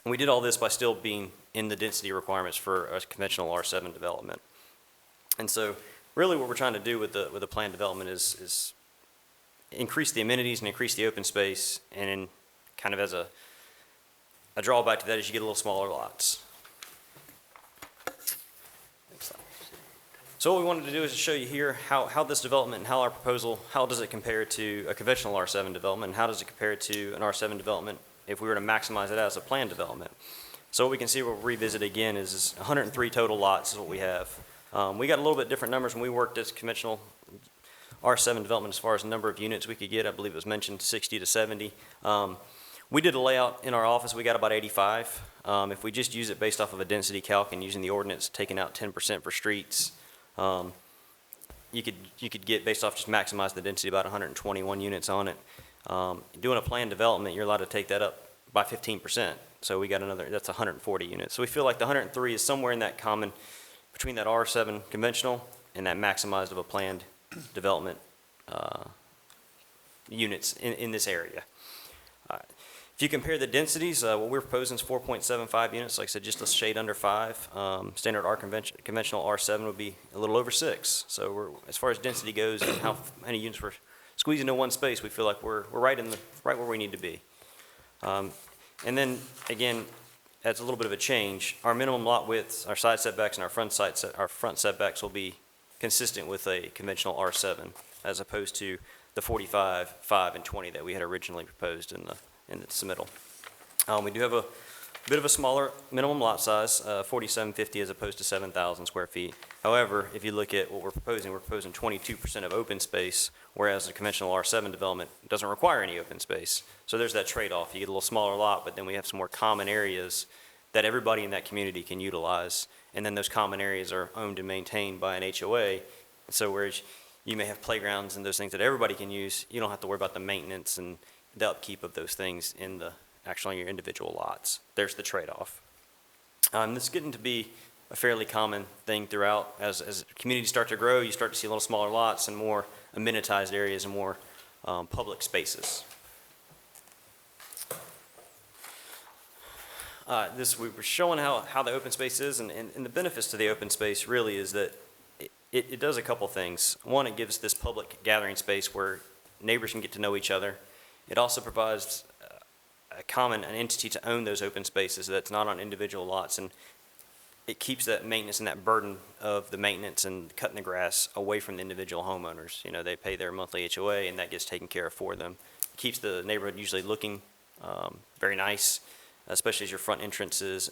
we did all this by still being in the density requirements for a conventional R7 development. And so really what we're trying to do with the planned development is increase the amenities and increase the open space, and then kind of as a drawback to that is you get a little smaller lots. So what we wanted to do is to show you here how this development and how our proposal, how does it compare to a conventional R7 development, and how does it compare to an R7 development if we were to maximize it as a planned development. So what we can see, we'll revisit again, is 103 total lots is what we have. We got a little bit different numbers when we worked as conventional R7 development as far as the number of units we could get. I believe it was mentioned 60 to 70. We did a layout in our office, we got about 85. If we just use it based off of a density calc and using the ordinance, taking out 10% for streets, you could get, based off just maximize the density, about 121 units on it. Doing a planned development, you're allowed to take that up by 15%. So we got another, that's 140 units. So we feel like the 103 is somewhere in that common, between that R7 conventional and that maximized of a planned development units in this area. If you compare the densities, what we're proposing is 4.75 units, like I said, just a shade under 5. Standard conventional R7 would be a little over 6. So as far as density goes and how many units we're squeezing into one space, we feel like we're right where we need to be. And then again, adds a little bit of a change. Our minimum lot widths, our side setbacks, and our front setbacks will be consistent with a conventional R7, as opposed to the 45, 5, and 20 that we had originally proposed in the submittal. We do have a bit of a smaller minimum lot size, 4,750 as opposed to 7,000 square feet. However, if you look at what we're proposing 22% of open space, whereas a conventional R7 development doesn't require any open space. So there's that trade-off. You get a little smaller lot, but then we have some more common areas that everybody in that community can utilize. And then those common areas are owned and maintained by an HOA. So whereas you may have playgrounds and those things that everybody can use, you don't have to worry about the maintenance and the upkeep of those things in the actually on your individual lots. There's the trade-off. This is getting to be a fairly common thing throughout. As communities start to grow, you start to see a little smaller lots and more amenitized areas and more public spaces. We were showing how the open space is, and the benefits to the open space really is that it does a couple things. One, it gives this public gathering space where neighbors can get to know each other. It also provides an entity to own those open spaces that's not on individual lots, and it keeps that maintenance and that burden of the maintenance and cutting the grass away from the individual homeowners. You know, they pay their monthly HOA, and that gets taken care of for them. It keeps the neighborhood usually looking very nice, especially as your front entrance is.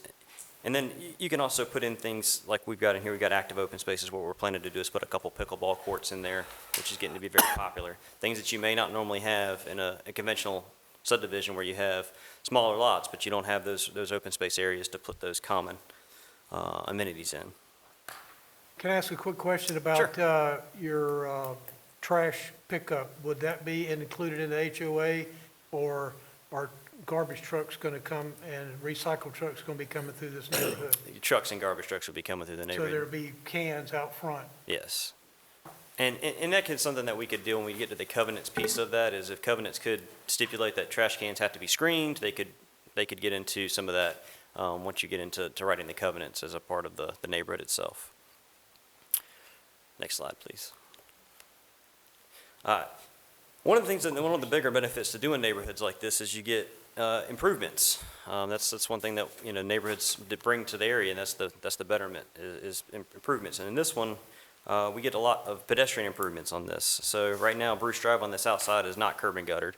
And then you can also put in things like we've got in here. We've got active open spaces. What we're planning to do is put a couple pickleball courts in there, which is getting to be very popular. Things that you may not normally have in a conventional subdivision where you have smaller lots, but you don't have those open space areas to put those common amenities in. Can I ask a quick question about your trash pickup? Would that be included in the HOA, or are garbage trucks going to come and recycle trucks going to be coming through this neighborhood? Trucks and garbage trucks will be coming through the So neighborhood. there'll be cans out front? Yes. And that is something that we could do when we get to the covenants piece of that, is if covenants could stipulate that trash cans have to be screened, they could get into some of that once you get into writing the covenants as a part of the neighborhood itself. Next slide, please. One of the things, one of the bigger benefits to doing neighborhoods like this is you get improvements. That's one thing that neighborhoods bring to the area, and that's the betterment is improvements. And in this one, we get a lot of pedestrian improvements on this. So right now, Bruce Drive on this outside is not curb and guttered.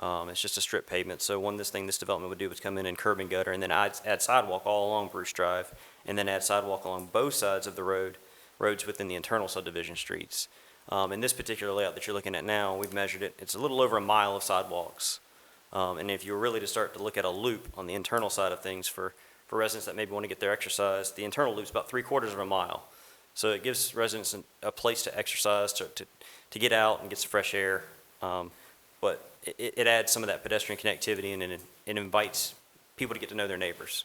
It's just a strip pavement. So this development would do is come in and curb and gutter, and then add sidewalk all along Bruce Drive, and then add sidewalk along both sides of the roads within the internal subdivision streets. In this particular layout that you're looking at now, we've measured it. It's a little over a mile of sidewalks. And if you were really to start to look at a loop on the internal side of things for residents that maybe want to get their exercise, the internal loop's about 3/4 of a mile. So it gives residents a place to exercise, to get out and get some fresh air. But it adds some of that pedestrian connectivity, and it invites people to get to know their neighbors.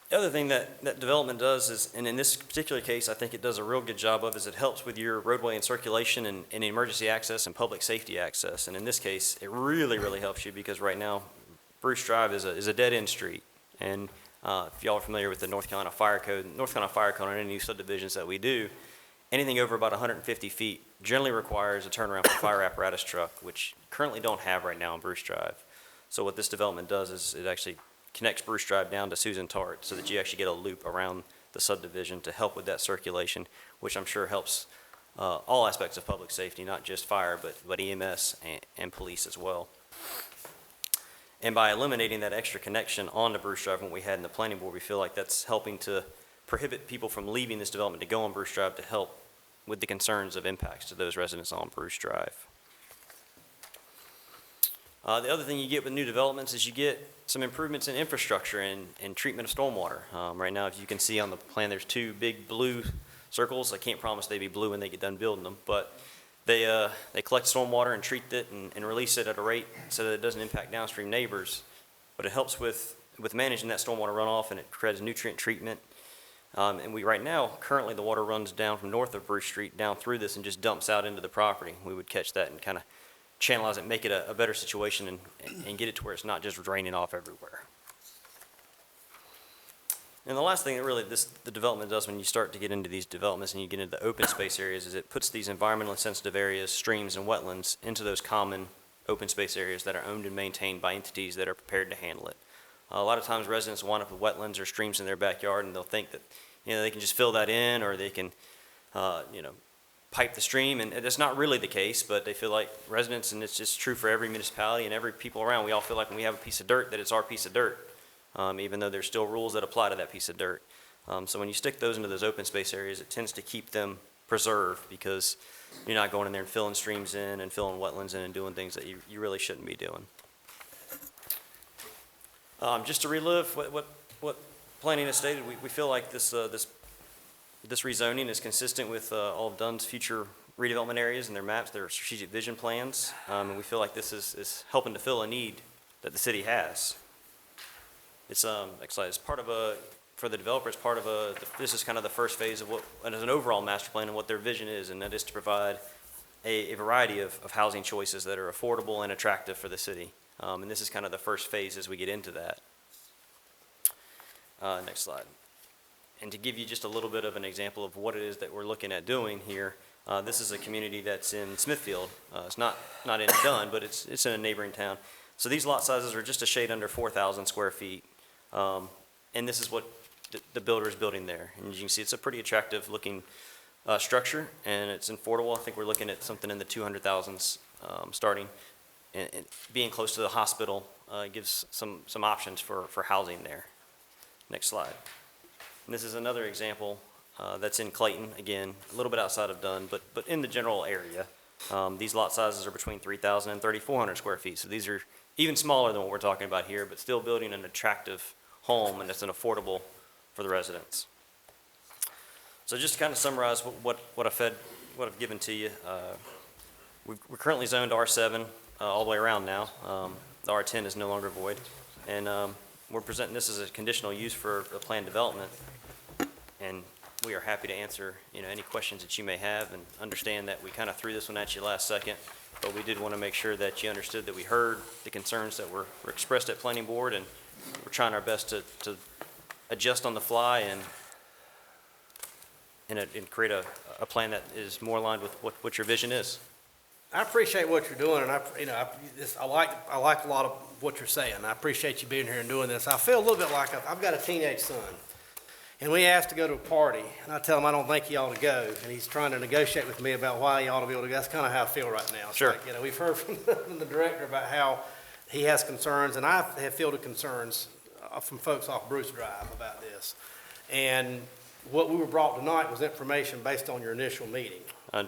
The other thing that development does is, and in this particular case, I think it does a real good job of, is it helps with your roadway and circulation and emergency access and public safety access. And in this case, it really, really helps you, because right now, Bruce Drive is a dead-end street. And if y'all are familiar with the North Carolina Fire Code on any new subdivisions that we do, anything over about 150 feet generally requires a turnaround for a fire apparatus truck, which currently don't have right now on Bruce Drive. So what this development does is it actually connects Bruce Drive down to Susan Tart, so that you actually get a loop around the subdivision to help with that circulation, which I'm sure helps all aspects of public safety, not just fire, but EMS and police as well. And by eliminating that extra connection onto Bruce Drive, what we had in the planning board, we feel like that's helping to prohibit people from leaving this development to go on Bruce Drive, to help with the concerns of impacts to those residents on Bruce Drive. The other thing you get with new developments is you get some improvements in infrastructure and treatment of stormwater. Right now, if you can see on the plan, there's two big blue circles. I can't promise they'd be blue when they get done building them, but they collect stormwater and treat it and release it at a rate so that it doesn't impact downstream neighbors. But it helps with managing that stormwater runoff, and it creates nutrient treatment. And right now, currently, the water runs down from north of Bruce Street down through this and just dumps out into the property. We would catch that and kind of channelize it, make it a better situation, and get it to where it's not just draining off everywhere. And the last thing that really the development does when you start to get into these developments and you get into the open space areas is it puts these environmentally sensitive areas, streams and wetlands, into those common open space areas that are owned and maintained by entities that are prepared to handle it. A lot of times residents wind up with wetlands or streams in their backyard, and they'll think that, they can just fill that in, or they can, pipe the stream, and that's not really the case, but they feel like residents, and it's just true for every municipality and every people around, we all feel like when we have a piece of dirt, that it's our piece of dirt, even though there's still rules that apply to that piece of dirt. So when you stick those into those open space areas, it tends to keep them preserved, because you're not going in there and filling streams in and filling wetlands in and doing things that you really shouldn't be doing. Just to relive what planning has stated, we feel like this rezoning is consistent with all of Dunn's future redevelopment areas and their maps, their strategic vision plans, and we feel like this is helping to fill a need that the city has. It's exciting. It's part of for the developer, it's part of this is kind of the first phase of what, and as an overall master plan, and what their vision is, and that is to provide a variety of housing choices that are affordable and attractive for the city. And this is kind of the first phase as we get into that. Next slide. And to give you just a little bit of an example of what it is that we're looking at doing here, this is a community that's in Smithfield. It's not in Dunn, but it's in a neighboring town. So these lot sizes are just a shade under 4,000 square feet. And this is what the builder is building there. And as you can see, it's a pretty attractive looking structure, and it's affordable. I think we're looking at something in the 200,000s starting. And being close to the hospital gives some options for housing there. Next slide. And this is another example that's in Clayton, again, a little bit outside of Dunn, but in the general area. These lot sizes are between 3,000 and 3,400 square feet. So these are even smaller than what we're talking about here, but still building an attractive home, and it's an affordable for the residents. So just to kind of summarize what I've given to you, we're currently zoned R7 all the way around now. The R10 is no longer void, and we're presenting this as a conditional use for a planned development, and we are happy to answer any questions that you may have, and understand that we kind of threw this one at you last second, but we did want to make sure that you understood that we heard the concerns that were expressed at planning board, and we're trying our best to adjust on the fly and create a plan that is more aligned with what your vision is. I appreciate what you're doing, and I like a lot of what you're saying. I appreciate you being here and doing this. I feel a little bit like I've got a teenage son, and we asked to go to a party, and I tell him I don't think he ought to go, and he's trying to negotiate with me about why he ought to be able to go. That's kind of how I feel right now. It's Sure. like, we've heard from the director about how he has concerns, and I have fielded concerns from folks off Bruce Drive about this. And what we were brought tonight was information based on your initial meeting.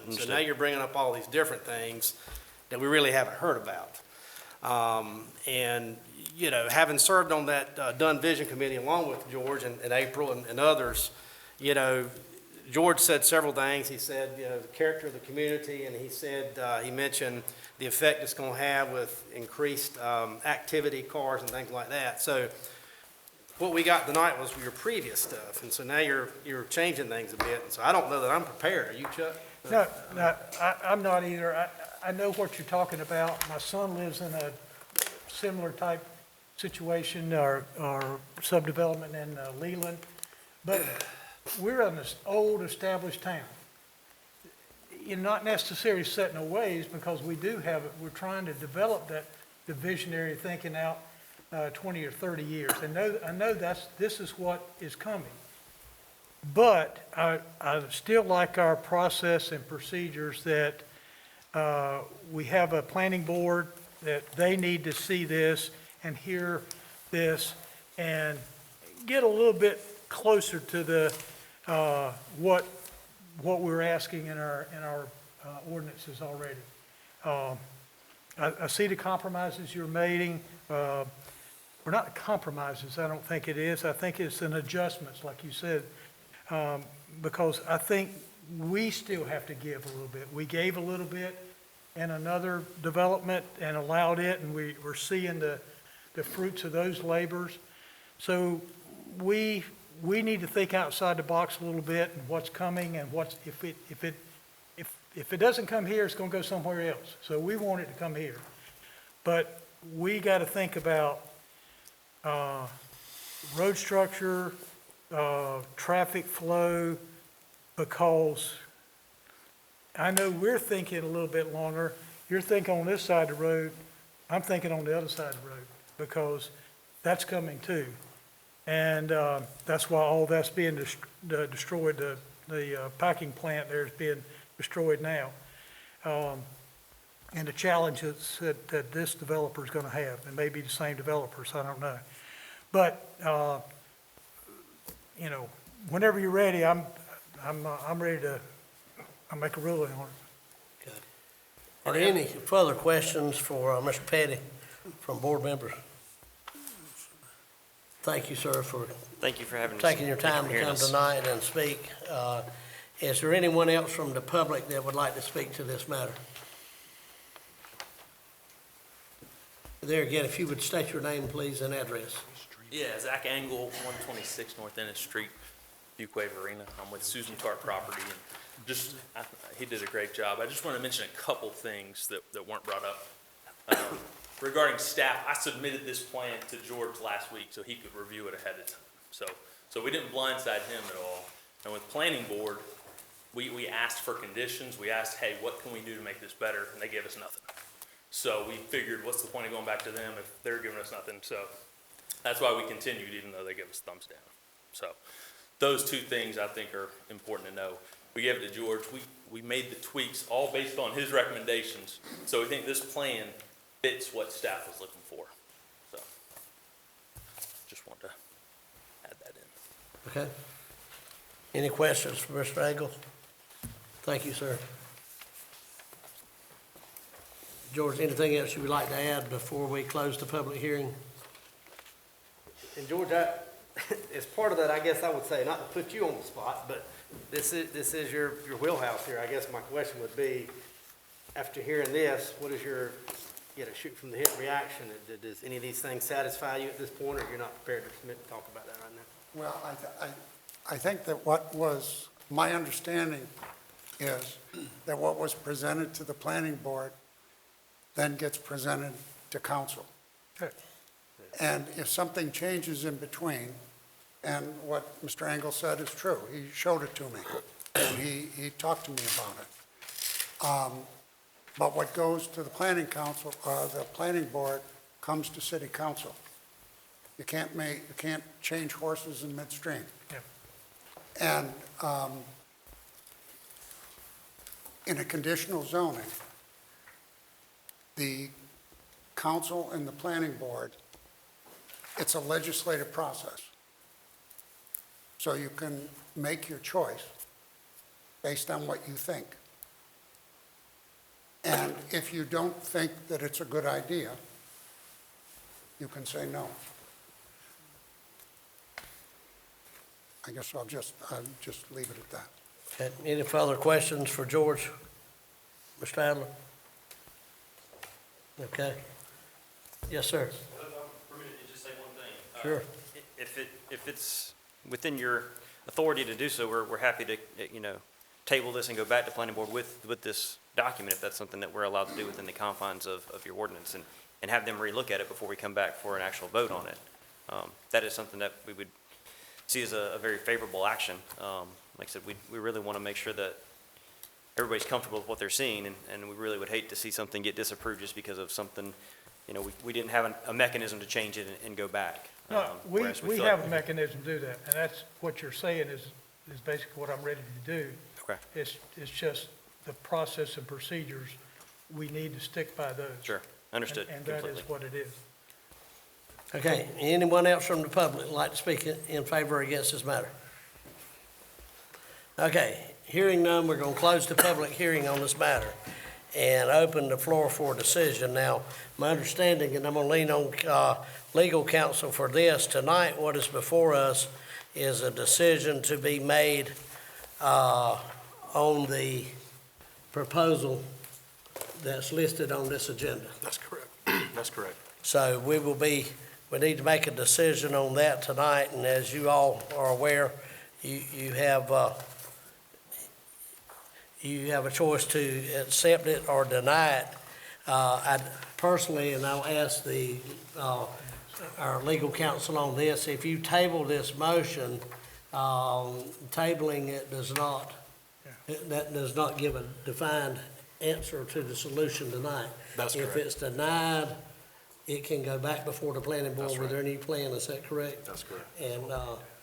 So now you're bringing up all these different things that we really haven't heard about. And, having served on that Dunn Vision Committee along with George and April and others, George said several things. He said, the character of the community, and he mentioned the effect it's going to have with increased activity, cars and things like that. So what we got tonight was your previous stuff, and so now you're changing things a bit. And so I don't know that I'm prepared. Are you, Chuck? No, I'm not either. I know what you're talking about. My son lives in a similar type situation or subdevelopment in Leland, but we're in this old established town. You're not necessarily set in our ways, because we do have it. We're trying to develop the visionary thinking out 20 or 30 years. And I know this is what is coming. But I still like our process and procedures that we have a planning board, that they need to see this and hear this and get a little bit closer to the what we're asking in our ordinances already. I see the compromises you're making. We're not compromises, I don't think it is. I think it's an adjustments, like you said, because I think we still have to give a little bit. We gave a little bit in another development and allowed it, and we're seeing the fruits of those labors. So we need to think outside the box a little bit, and what's coming, and if it doesn't come here, it's going to go somewhere else. So we want it to come here, but we got to think about road structure, traffic flow, because I know we're thinking a little bit longer, you're thinking on this side of the road, I'm thinking on the other side of the road, because that's coming too. And that's why all that's being destroyed, the packing plant there is being destroyed now. And the challenges that this developer is going to have, and maybe the same developers, I don't know. But, you know, whenever you're ready, I'm ready to, I'll make a ruling on it. Are there any further questions for Mr. Petty from board members? Thank you, sir, for Thank you for having us. taking your Thank you time for to hearing come us. tonight and speak. Is there anyone else from the public that would like to speak to this matter? There again, if you would state your name, please, and address. Yeah, Zach Engel, 126 North Ennis Street, Fuquay Arena. I'm with Susan Tart Property, and he did a great job. I just want to mention a couple things that weren't brought up. Regarding staff, I submitted this plan to George last week so he could review it ahead of time. So we didn't blindside him at all. And with planning board, we asked for conditions. We asked, hey, what can we do to make this better? And they gave us nothing. So we figured, what's the point of going back to them if they're giving us nothing? So that's why we continued, even though they gave us thumbs down. So those two things I think are important to know. We gave it to George. We made the tweaks all based on his recommendations. So we think this plan fits what staff was looking for. So just wanted to add that in. Okay. Any questions for Mr. Engel? Thank you, sir. George, anything else you would like to add before we close the public hearing? And George, as part of that, I guess I would say, not to put you on the spot, but this is your wheelhouse here. I guess my question would be, after hearing this, what is your, shoot from the hip reaction? Does any of these things satisfy you at this point, or you're not prepared to talk about that right now? Well, I think that what was, my understanding is that what was presented to the planning board then gets presented to council. Okay. And if something changes in between, and what Mr. Engel said is true, he showed it to me, and he talked to me about it. But what goes to the planning council, the planning board, comes to city council. You can't change horses in midstream. Yeah. And in a conditional zoning, the council and the planning board, it's a legislative process. So you can make your choice based on what you think. And if you don't think that it's a good idea, you can say no. I guess I'll just leave it at that. Okay. Any further questions for George? Mr. Adler? Okay. Yes, sir. If I'm permitted to just say one thing. Sure. If it's within your authority to do so, we're happy to, table this and go back to planning board with this document, if that's something that we're allowed to do within the confines of your ordinance, and have them relook at it before we come back for an actual vote on it. That is something that we would see as a very favorable action. Like I said, we really want to make sure that everybody's comfortable with what they're seeing, and we really would hate to see something get disapproved just because of something, we didn't have a mechanism to change it and go back. No, we Whereas have feel a like- mechanism to do that, and that's what you're saying is basically what I'm ready to do. Okay, It's just the process and procedures, we need to stick by those. sure, understood And that completely. is what it is. Okay, anyone else from the public like to speak in favor or against this matter? Okay, hearing none, we're gonna close the public hearing on this matter and open the floor for decision. Now, my understanding, and I'm gonna lean on, legal counsel for this, tonight what is before us is a decision to be made, on the proposal that's listed on this agenda. That's correct. That's correct. So we need to make a decision on that tonight, and as you all are aware, you have a choice to accept it or deny it. I personally, and I'll ask our legal counsel on this, if you table this motion, tabling it does not give a defined answer to the solution tonight. That's If correct. it's denied, it can go back before the planning board That's with their right. new plan, is that correct? That's correct. And,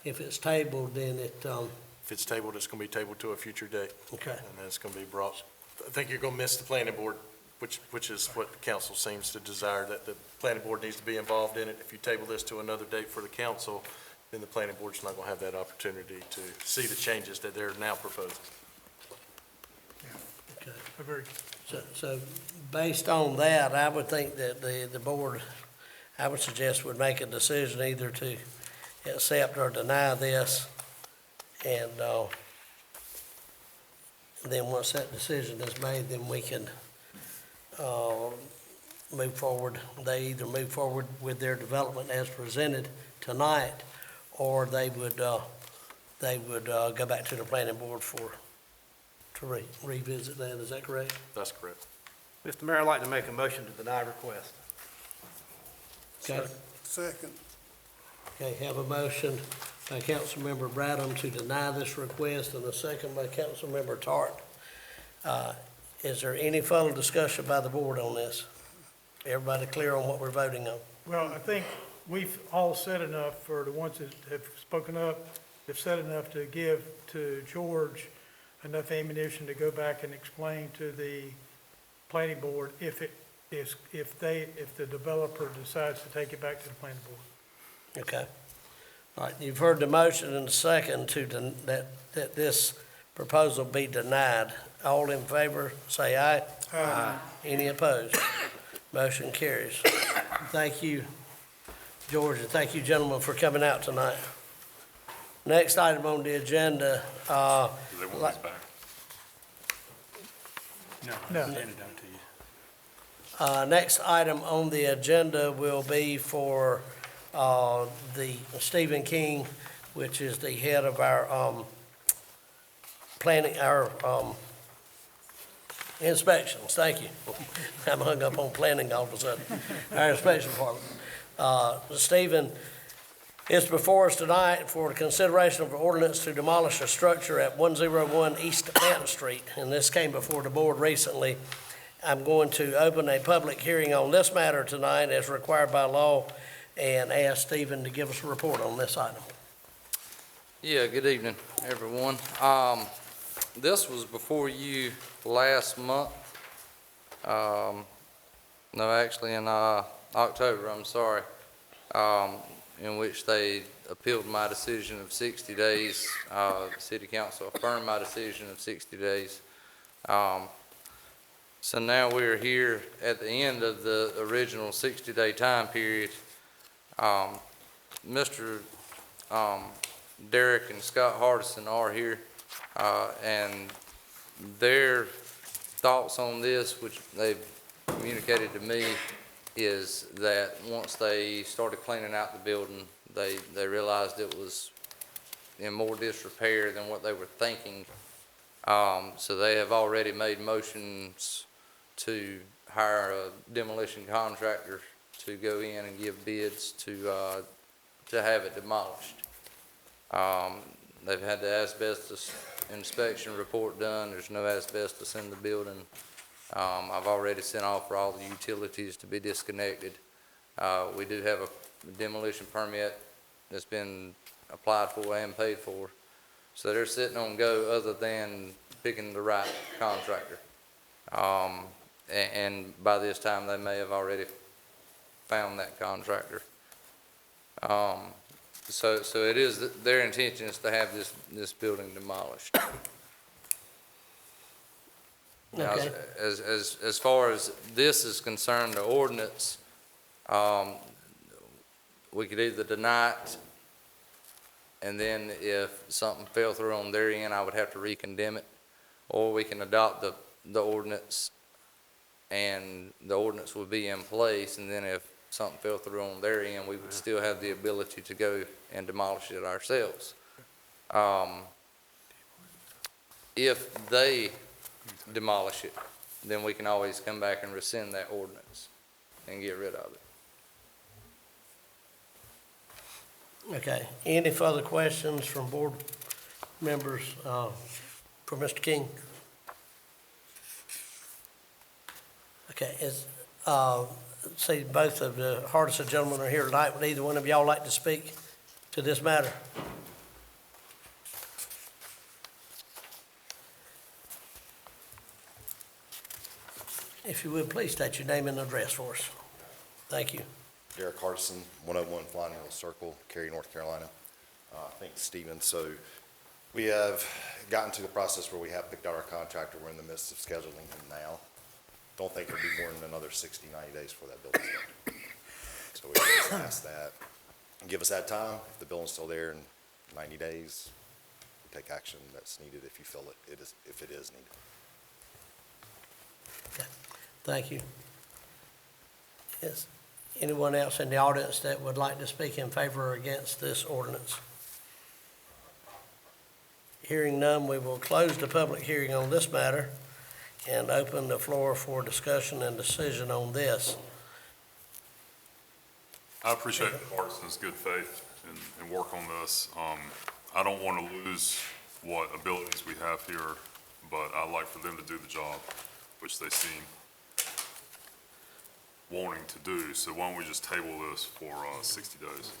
if it's tabled, then it, If it's tabled, it's gonna be tabled to a future date, okay. and then it's gonna be brought. I think you're gonna miss the planning board, which is what the council seems to desire, that the planning board needs to be involved in it. If you table this to another date for the council, then the planning board's not gonna have that opportunity to see the changes that they're now proposing. Okay. Very, So based on that, I would think that the board, I would suggest would make a decision either to accept or deny this. And, then once that decision is made, then we can, move forward. They either move forward with their development as presented tonight, or they would go back to the planning board to revisit that. Is that correct? That's correct. Mr. Mayor, I'd like to make a motion to deny request. Okay. Second. Okay, have a motion by Councilmember Bradham to deny this request and a second by Councilmember Tart. Is there any further discussion by the board on this? Everybody clear on what we're voting on? well, I think we've all said enough, for the ones that have spoken up, have said enough to give to George enough ammunition to go back and explain to the planning board if the developer decides to take it back to the planning board. Okay. All right, you've heard the motion and the second that this proposal be denied. All in favor, say aye. Aye. Any opposed? Motion carries. Thank you, George, and thank you, gentlemen, for coming out tonight. Next item on the agenda, Do they want Like- these back? No. Hand it down to you. next item on the agenda will be for, the Stephen King, which is the head of our, planning, our, inspections. Thank you. I'm hung up on planning all of a sudden. Our inspection department. Stephen, it's before us tonight for the consideration of an ordinance to demolish a structure at 101 East Manton Street, and this came before the board recently. I'm going to open a public hearing on this matter tonight as required by law and ask Stephen to give us a report on this item. Yeah, good evening, everyone. This was before you last month. No, actually in October, I'm sorry, in which they appealed my decision of 60 days. The city council affirmed my decision of 60 days. So now we're here at the end of the original 60-day time period. Mr. Derek and Scott Hardison are here, and their thoughts on this, which they've communicated to me, is that once they started cleaning out the building, they realized it was in more disrepair than what they were thinking. So they have already made motions to hire a demolition contractor to go in and give bids to have it demolished. They've had the asbestos inspection report done. There's no asbestos in the building. I've already sent off for all the utilities to be disconnected. We do have a demolition permit that's been applied for and paid for. So they're sitting on go other than picking the right contractor. And by this time, they may have already found that contractor. So it is their intention is to have this building demolished. Now, Okay. as far as this is concerned, the ordinance, we could either deny it, and then if something fell through on their end, I would have to recondemn it, or we can adopt the ordinance, and the ordinance would be in place, and then if something fell through on their end, we would still have the ability to go and demolish it ourselves. If they demolish it, then we can always come back and rescind that ordinance and get rid of it. Okay, any further questions from board members for Mr. King? Okay, see, both of the Hardison gentlemen are here tonight. Would either one of y'all like to speak to this matter? If you would, please state your name and address for us. Thank you. Derek Hardison, 101 Flying Hill Circle, Cary, North Carolina. Thanks, Stephen. So we have gotten to the process where we have picked out our contractor. We're in the midst of scheduling him now. Don't think it'll be more than another 60, 90 days for that building's done. So we just ask that, give us that time. If the building's still there in 90 days, take action that's needed if you feel if it is needed. Okay. Thank you. Is anyone else in the audience that would like to speak in favor or against this ordinance? Hearing none, we will close the public hearing on this matter and open the floor for discussion and decision on this. I appreciate Hardison's good faith and work on this. I don't want to lose what abilities we have here, but I'd like for them to do the job, which they seem wanting to do. So why don't we just table this for 60 days?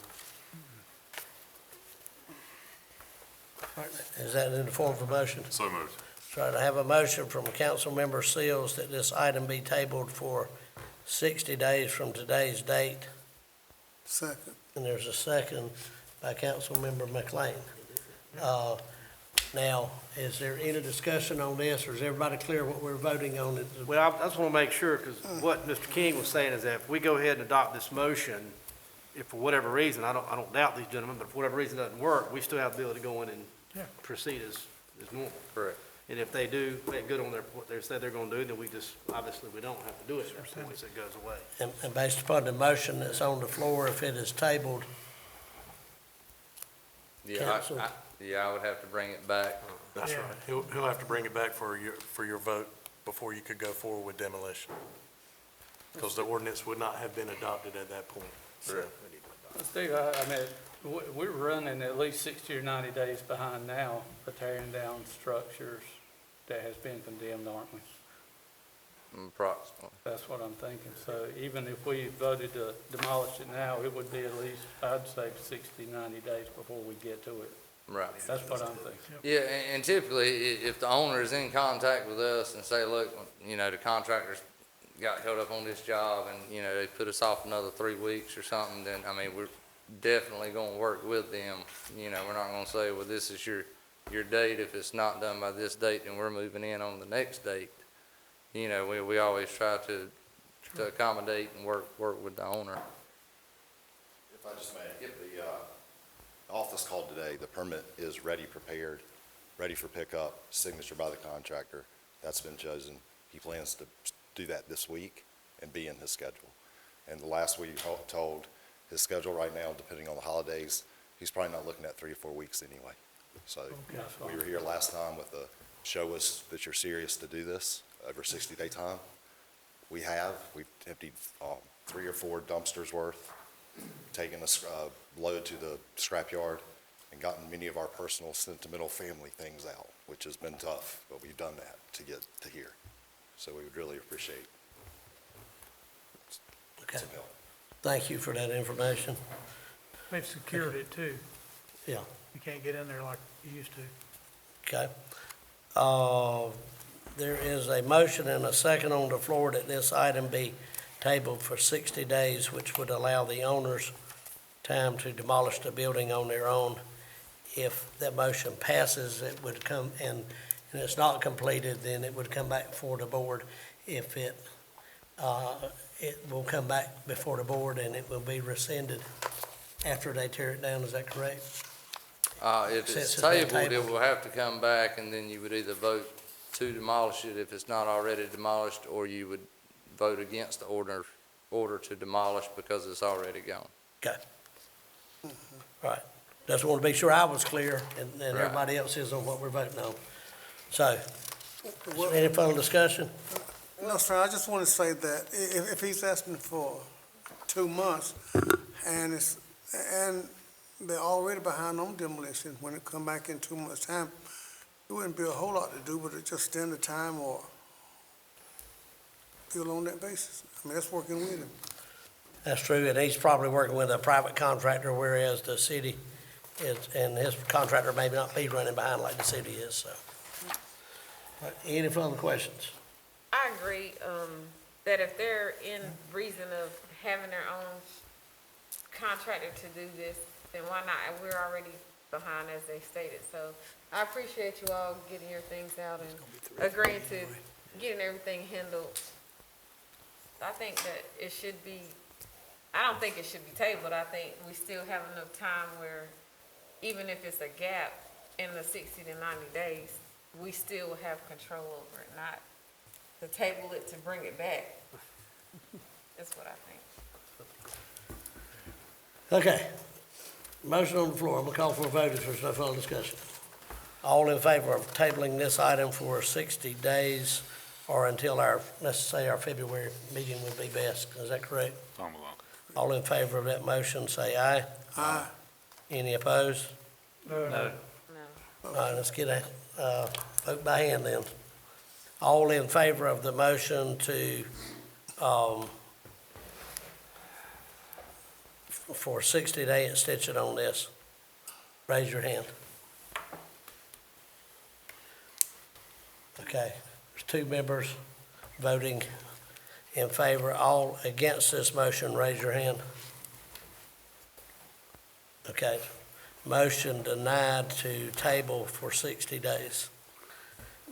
Is that in the form of a motion? So moved. Right, I have a motion from Councilmember Seals that this item be tabled for 60 days from today's date. Second. And there's a second by Councilmember McLean. Now, is there any discussion on this, or is everybody clear what we're voting on? Well, I just want to make sure, because what Mr. King was saying is that if we go ahead and adopt this motion, if for whatever reason, I don't doubt these gentlemen, but for whatever reason it doesn't work, we still have the ability to go in and proceed as normal. Correct. And if they do make good on what they said they're going to do, then we just, obviously, we don't have to do it at that point, so it goes away. And based upon the motion that's on the floor, if it is tabled, Council. Yeah, I would have to bring it back. That's right. He'll have to bring it back for your vote before you could go forward with demolition. Because the ordinance would not have been adopted at that point. So, Steve, I mean, we're running at least 60 or 90 days behind now for tearing down structures that has been condemned, aren't we? Approximately. That's what I'm thinking. So even if we voted to demolish it now, it would be at least, I'd say 60, 90 days before we get to it. Right. That's what I'm thinking. Yeah, and typically, if the owner is in contact with us and say, look, the contractors got held up on this job and, they put us off another 3 weeks or something, then, I mean, we're definitely gonna work with them. We're not gonna say, well, this is your date. If it's not done by this date, then we're moving in on the next date. We always try to accommodate and work with the owner. If I just may, the office called today, the permit is ready, prepared, ready for pickup, signature by the contractor. That's been chosen. He plans to do that this week and be in his schedule. And the last we told, his schedule right now, depending on the holidays, he's probably not looking at 3 or 4 weeks anyway. So we were here last time with the show us that you're serious to do this over 60-day time. We've emptied 3 or 4 dumpsters worth, taken a load to the scrapyard, and gotten many of our personal, sentimental family things out, which has been tough, but we've done that to get to here. So we would really appreciate some help. thank you for that information. They've secured it too. Yeah. You can't get in there like you used to. Okay. There is a motion and a second on the floor that this item be tabled for 60 days, which would allow the owners time to demolish the building on their own. If that motion passes, it would come, and it's not completed, then it would come back before the board. If it will come back before the board and it will be rescinded after they tear it down, is that correct? If Since it's it's been tabled, it tabled. will have to come back, and then you would either vote to demolish it if it's not already demolished, or you would vote against the order to demolish because it's already gone. Okay. Right. Just want to be sure I was clear and Right. everybody else is on what we're voting on. So, any further discussion? No, sir, I just want to say that if he's asking for 2 months and they're already behind on demolition, when it come back in 2 months' time, it wouldn't be a whole lot to do, but it just extend the time or still on that basis. I mean, that's working with him. That's true, and he's probably working with a private contractor, whereas the city is, and his contractor may not be running behind like the city is, so. Any further questions? I agree, that if they're in reason of having their own contractor to do this, then why not? And we're already behind, as they stated, so I appreciate you all getting your things out and agreeing to getting everything handled. I think that it should be, I don't think it should be tabled. I think we still have enough time where, even if it's a gap in the 60 to 90 days, we still have control over it, not to table it to bring it back. That's what I think. Okay. Motion on the floor. I'm gonna call for a vote if there's no further discussion. All in favor of tabling this item for 60 days or until our, let's say our February meeting would be best. Is that correct? I'm along. All in favor of that motion, say aye. Aye. Any opposed? No. No. All right, let's get a, vote by hand then. All in favor of the motion to, for 60-day extension on this, raise your hand. Okay, there's 2 members voting in favor. All against this motion, raise your hand. Okay, motion denied to table for 60 days.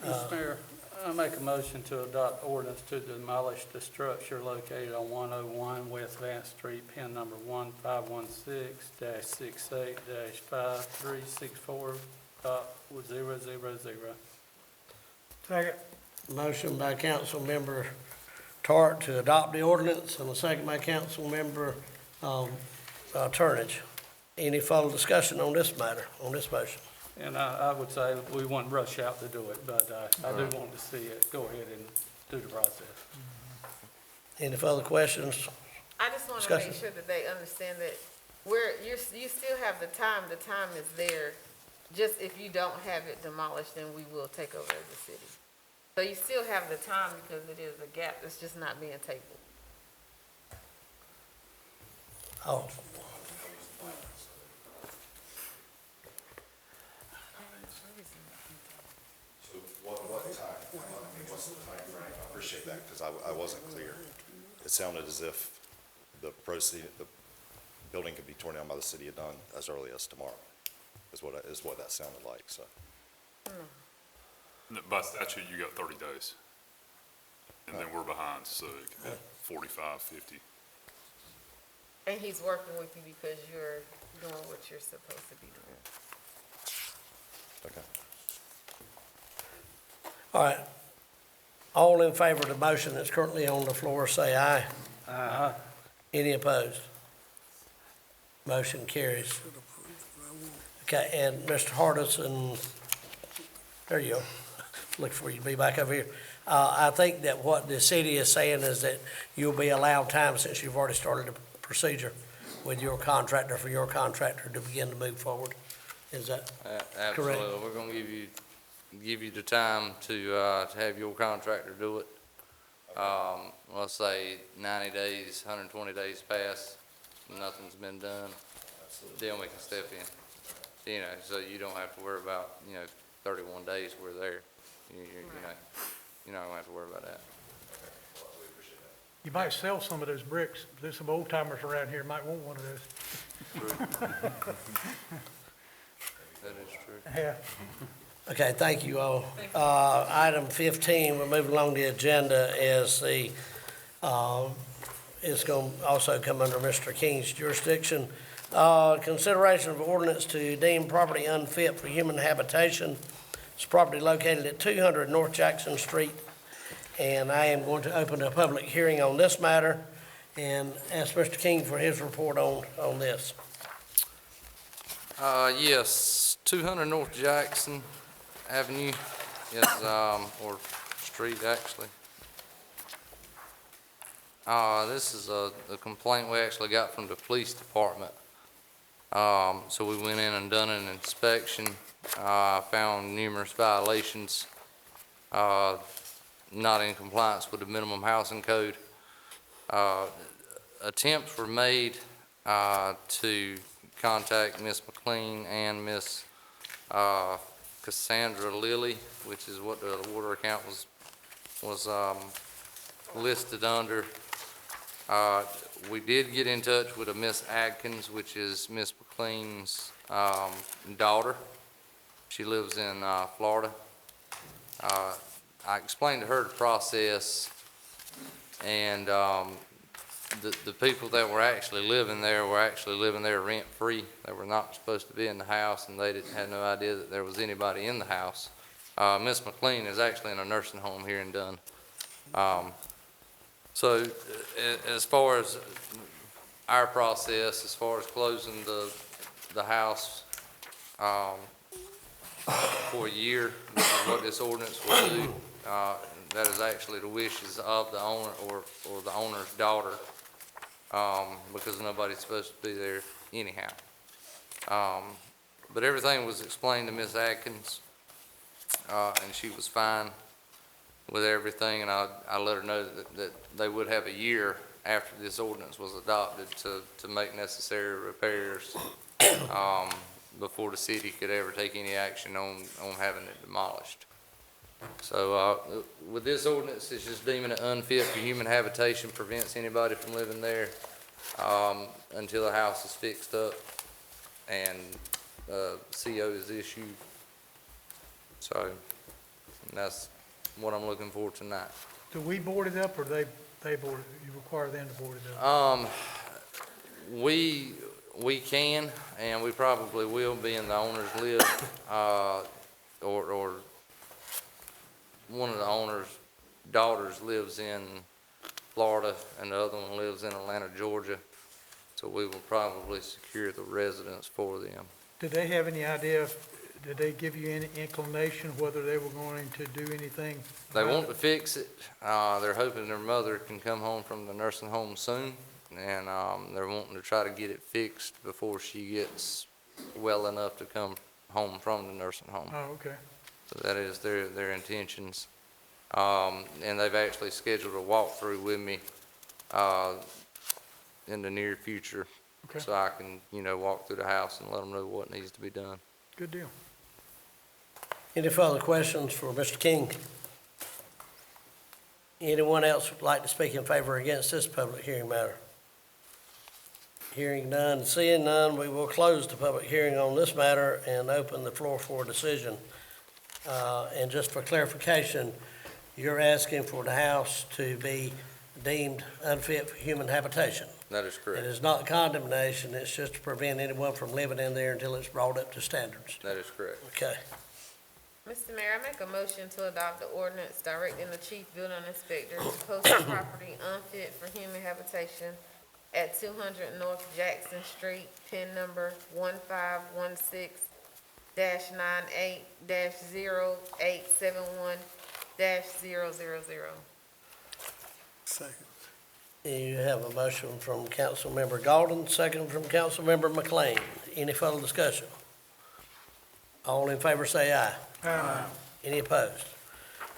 Mr. Mayor, I make a motion to adopt ordinance to demolish the structure located on 101 West Vance Street, pin number 1516-516-5364.000. Second. Motion by Councilmember Tart to adopt the ordinance, and a second by Councilmember Turnage. Any further discussion on this matter, on this motion? And I would say we wouldn't rush out to do it, but I do want to see it go ahead and do the process. Any further questions? I just want to Discussion. make sure that they understand that you still have the time is there. Just if you don't have it demolished, then we will take over as a city. So you still have the time because it is a gap, it's just not being tabled. Oh, So what time, what's the time frame? I appreciate that, because I wasn't clear. It sounded as if the building could be torn down by the city of Dunn as early as tomorrow, is what that sounded like, so. By statute, you got 30 days. And then we're behind, so it could be 45, 50. And he's working with you because you're doing what you're supposed to be doing. Okay. all right. All in favor of the motion that's currently on the floor, say aye. Aye. Any opposed? Motion carries. Okay, and Mr. Hardison, there you go. Look for you to be back over here. I think that what the city is saying is that you'll be allowed time, since you've already started the procedure with your contractor, for your contractor to begin to move forward. Is that correct? Absolutely. We're gonna give you the time to have your contractor do it. Let's say 90 days, 120 days pass, nothing's been done, then we can step in. You know, so you don't have to worry about, 31 days we're there. You're not gonna have to worry about that. You might sell some of those bricks. There's some old timers around here might want one of those. That is true. Yeah. Okay, thank you all. Item 15, we're moving along the agenda, is the, it's going to also come under Mr. King's jurisdiction. Consideration of ordinance to deem property unfit for human habitation. It's property located at 200 North Jackson Street, and I am going to open a public hearing on this matter and ask Mr. King for his report on this. Yes, 200 North Jackson Avenue is, or street actually. This is a complaint we actually got from the police department. So we went in and done an inspection, found numerous violations. not in compliance with the minimum housing code. Attempts were made to contact Ms. McLean and Ms. Cassandra Lilly, which is what the water account was listed under. We did get in touch with a Miss Adkins, which is Miss McLean's daughter. She lives in Florida. I explained to her the process, and the people that were actually living there were actually living there rent-free. They were not supposed to be in the house, and they had no idea that there was anybody in the house. Miss McLean is actually in a nursing home here in Dunn. So as far as our process, as far as closing the house for a year, what this ordinance will do, that is actually the wishes of the owner or the owner's daughter, because nobody's supposed to be there anyhow. But everything was explained to Ms. Atkins, and she was fine with everything, and I let her know that they would have a year after this ordinance was adopted to make necessary repairs before the city could ever take any action on having it demolished. So with this ordinance, it's just deeming it unfit for human habitation, prevents anybody from living there until the house is fixed up and CO is issued. So that's what I'm looking for tonight. Do we board it up, or they board it? You require them to board it up? We can, and we probably will, being the owners live, or one of the owner's daughters lives in Florida, and the other one lives in Atlanta, Georgia. So we will probably secure the residence for them. Did they have any idea, did they give you any inclination whether they were going to do anything? They want to fix it. They're hoping their mother can come home from the nursing home soon, and they're wanting to try to get it fixed before she gets well enough to come home from the nursing home. Oh, okay. So that is their intentions. And they've actually scheduled a walkthrough with me in the near future. Okay. So I can, walk through the house and let them know what needs to be done. Good deal. Any further questions for Mr. King? Anyone else would like to speak in favor or against this public hearing matter? Hearing none, seeing none, we will close the public hearing on this matter and open the floor for a decision. And just for clarification, you're asking for the house to be deemed unfit for human habitation. That is correct. It is not condemnation, it's just to prevent anyone from living in there until it's brought up to standards. That is correct. Okay. Mr. Mayor, I make a motion to adopt the ordinance directing the chief building inspector to post the property unfit for human habitation at 200 North Jackson Street, PIN number 1516-98-0871-000. Second. You have a motion from Councilmember Golden, second from Councilmember McLean. Any further discussion? All in favor say aye. Aye. Any opposed?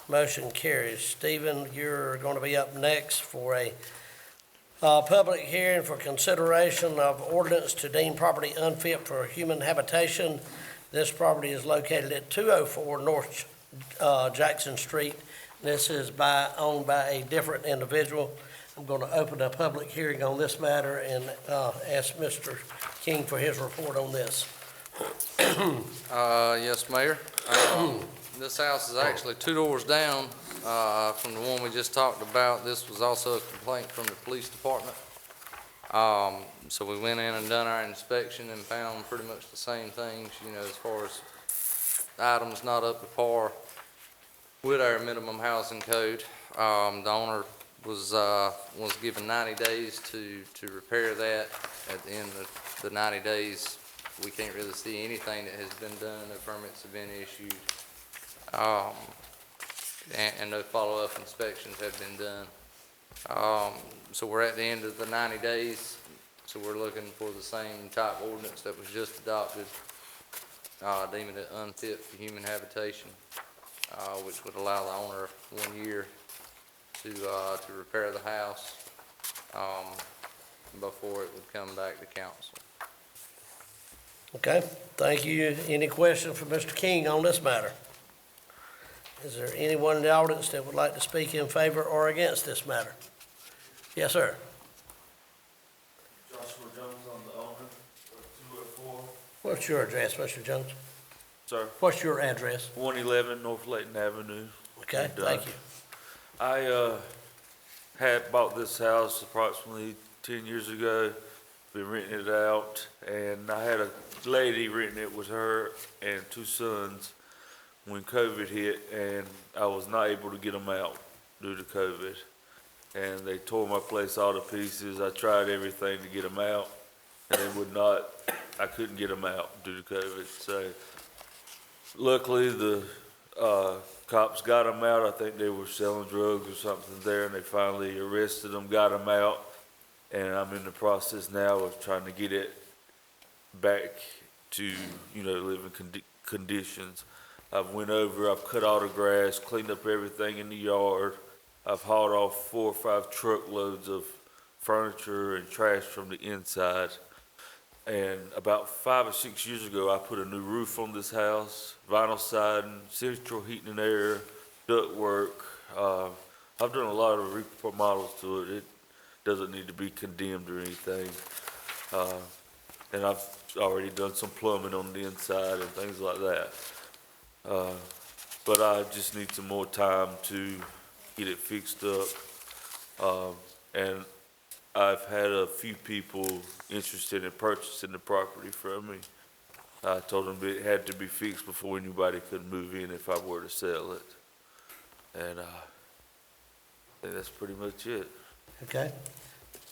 Motion carries. Stephen, you're going to be up next for a public hearing for consideration of ordinance to deem property unfit for human habitation. This property is located at 204 North Jackson Street. This is owned by a different individual. I'm going to open a public hearing on this matter and ask Mr. King for his report on this. Yes, Mayor. This house is actually 2 doors down from the one we just talked about. This was also a complaint from the police department. So we went in and done our inspection and found pretty much the same things, as far as items not up to par with our minimum housing code. The owner was given 90 days to repair that. At the end of the 90 days, we can't really see anything that has been done. No permits have been issued, and no follow-up inspections have been done. So we're at the end of the 90 days. So we're looking for the same type ordinance that was just adopted, deeming it unfit for human habitation, which would allow the owner 1 year to repair the house, before it would come back to council. Okay, thank you. Any questions for Mr. King on this matter? Is there anyone in the audience that would like to speak in favor or against this matter? Yes, sir. Joshua Jones, I'm the owner of 204. What's your address, Mr. Jones? Sir, What's your address? 111 North Layton Avenue. Okay, in Dunn. thank you. I had bought this house approximately 10 years ago, been renting it out, and I had a lady renting it with her and 2 sons when COVID hit, and I was not able to get them out due to COVID. And they tore my place all to pieces. I tried everything to get them out, and they would not, I couldn't get them out due to COVID. So luckily, the cops got them out. I think they were selling drugs or something there, and they finally arrested them, got them out. And I'm in the process now of trying to get it back to, living conditions. I've went over, I've cut all the grass, cleaned up everything in the yard. I've hauled off 4 or 5 truckloads of furniture and trash from the inside. And about 5 or 6 years ago, I put a new roof on this house, vinyl siding, central heating and air, duct work. I've done a lot of remodels to it. It doesn't need to be condemned or anything. And I've already done some plumbing on the inside and things like that. But I just need some more time to get it fixed up. And I've had a few people interested in purchasing the property from me. I told them it had to be fixed before anybody could move in if I were to sell it. And I think that's pretty much it. Okay.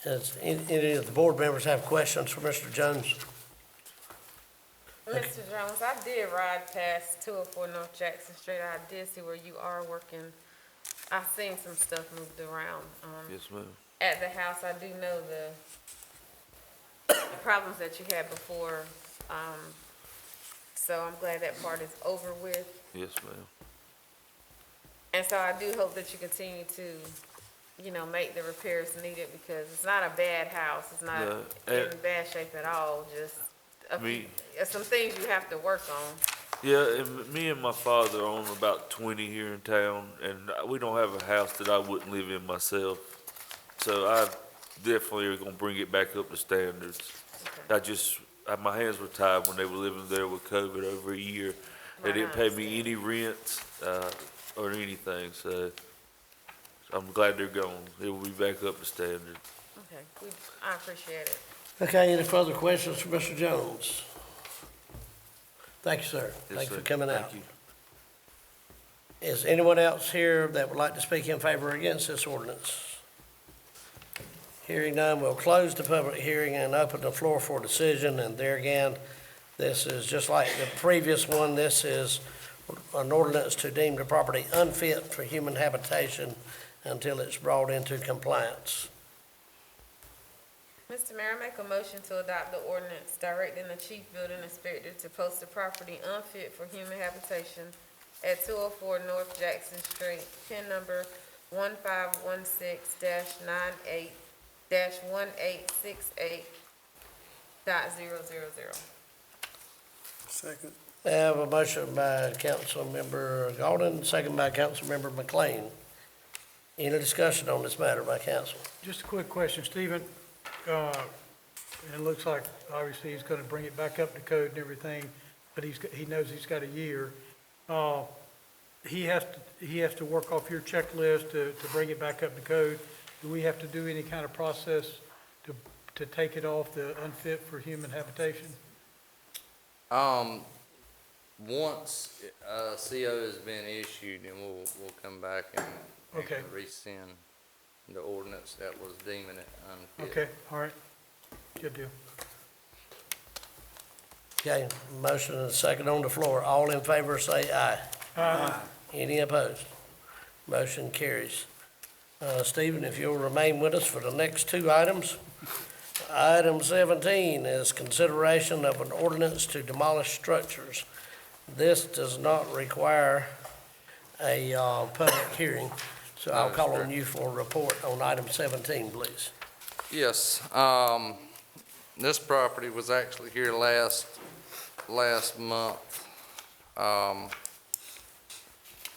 Does any of the board members have questions for Mr. Jones? Mr. Jones, I did ride past 204 North Jackson Street. I did see where you are working. I've seen some stuff moved around. Yes, ma'am. At the house, I do know the problems that you had before. So I'm glad that part is over with. Yes, ma'am. And so I do hope that you continue to, make the repairs needed, because it's not a bad house. It's not in bad shape at all. Just some things you have to work on. Yeah, and me and my father own about 20 here in town, and we don't have a house that I wouldn't live in myself. So I definitely are gonna bring it back up to standards. Okay. My hands were tied when they were living there with COVID over a year. They didn't pay me any rent, or anything, so I'm glad they're gone. It will be back up to standard. Okay, I appreciate it. Okay, any further questions for Mr. Jones? Thank you, sir. Yes, Thanks sir. for coming out. Thank you. Is anyone else here that would like to speak in favor or against this ordinance? Hearing none, we'll close the public hearing and open the floor for decision. And there again, this is just like the previous one. This is an ordinance to deem the property unfit for human habitation until it's brought into compliance. Mr. Mayor, I make a motion to adopt the ordinance directing the chief building inspector to post the property unfit for human habitation at 204 North Jackson Street, PIN number 1516-98-1868.000. Second. I have a motion by Councilmember Golden, second by Councilmember McLean. Any discussion on this matter by council? Just a quick question, Stephen. It looks like, obviously, he's gonna bring it back up to code and everything, but he knows he's got a year. He has to work off your checklist to bring it back up to code. Do we have to do any kind of process to take it off the unfit for human habitation? Once a CO has been issued, then we'll come back and Okay. rescind the ordinance that was deeming it unfit. Okay, all right, good deal. Okay, motion and a second on the floor. All in favor, say aye. Aye. Any opposed? Motion carries. Stephen, if you'll remain with us for the next 2 items. Item 17 is consideration of an ordinance to demolish structures. This does not require a public hearing, So I'll That is call on correct. you for a report on item 17, please. Yes, this property was actually here last month,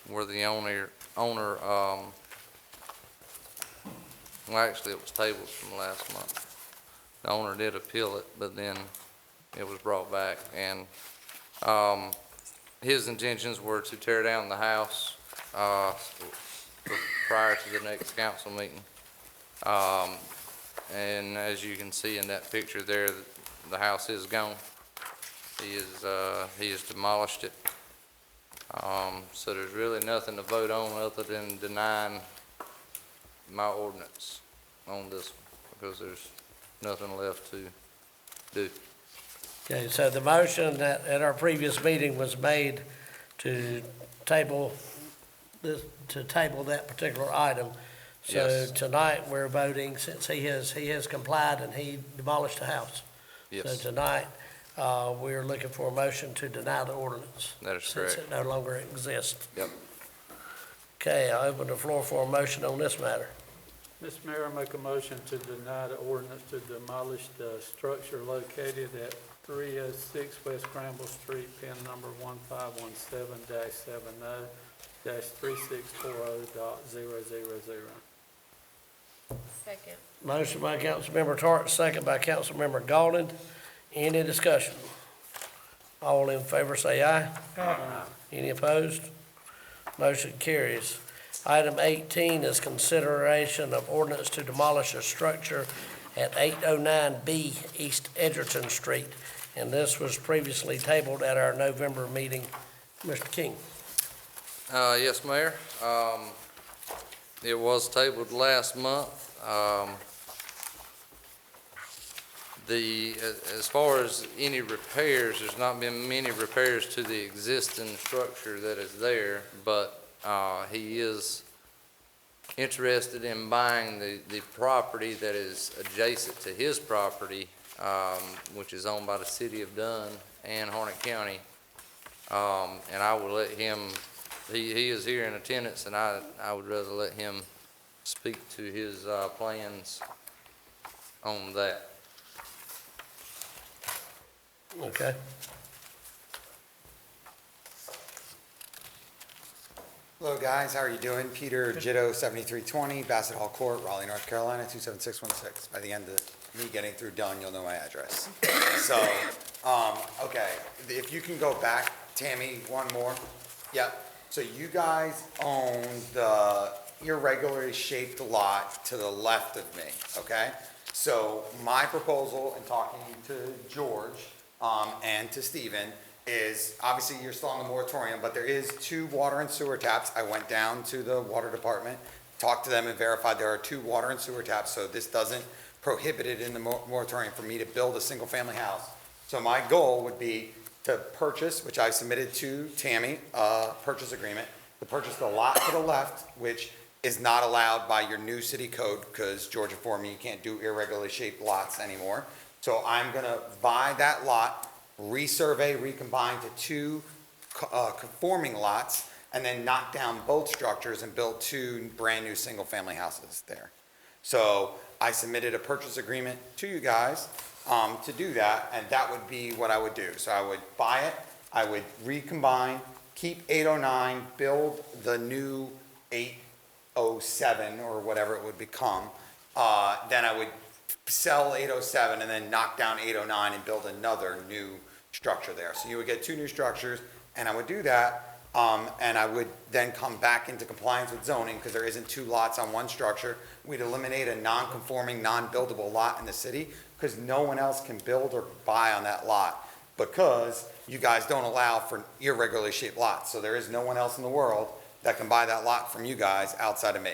where the owner, well, actually, it was tabled from last month. The owner did appeal it, but then it was brought back, and, his intentions were to tear down the house, prior to the next council meeting. And as you can see in that picture there, the house is gone. He has demolished it. So there's really nothing to vote on other than denying my ordinance on this one, because there's nothing left to do. Okay, so the motion that at our previous meeting was made to table this, to table that particular item. So Yes. tonight, we're voting, since he has complied and he demolished the house. So Yes, tonight, we're looking for a motion to deny the ordinance. that is Since correct. it no longer exists. Yep. Okay, I open the floor for a motion on this matter. Mr. Mayor, I make a motion to deny the ordinance to demolish the structure located at 306 West Granville Street, pin number 1517-70-3640.000. Second. Motion by Councilmember Tartt, second by Councilmember Gordon. Any discussion? All in favor say aye. Any opposed? Motion carries. Item 18 is consideration of ordinance to demolish a structure at 809B East Edgerton Street, and this was previously tabled at our November meeting. Mr. King. Yes, Mayor. It was tabled last month. As far as any repairs, there's not been many repairs to the existing structure that is there, but he is interested in buying the property that is adjacent to his property, which is owned by the city of Dunn and Hornet County. And I will let him, he is here in attendance, and I would rather let him speak to his plans on that. Okay. Hello, guys. How are you doing? Peter Jitto, 7320 Bassett Hall Court, Raleigh, North Carolina, 27616. By the end of me getting through Dunn, you'll know my address. So, okay, if you can go back, Tammy, one more. Yep. So you guys own the irregularly shaped lot to the left of me, okay? So my proposal in talking to George and to Stephen is, obviously you're still on the moratorium, but there is 2 water and sewer taps. I went down to the water department, talked to them and verified there are 2 water and sewer taps, so this doesn't prohibit it in the moratorium for me to build a single-family house. So my goal would be to purchase, which I submitted to Tammy, purchase agreement, to purchase the lot to the left, which is not allowed by your new city code, because George informed me you can't do irregularly shaped lots anymore. So I'm gonna buy that lot, resurvey, recombine to 2 conforming lots, and then knock down both structures and build 2 brand-new single-family houses there. So I submitted a purchase agreement to you guys to do that, and that would be what I would do. So I would buy it, I would recombine, keep 809, build the new 807, or whatever it would become. Then I would sell 807 and then knock down 809 and build another new structure there. So you would get 2 new structures, and I would do that, and I would then come back into compliance with zoning, because there isn't 2 lots on 1 structure. We'd eliminate a non-conforming, non-buildable lot in the city, because no one else can build or buy on that lot, because you guys don't allow for irregularly shaped lots. So there is no one else in the world that can buy that lot from you guys outside of me.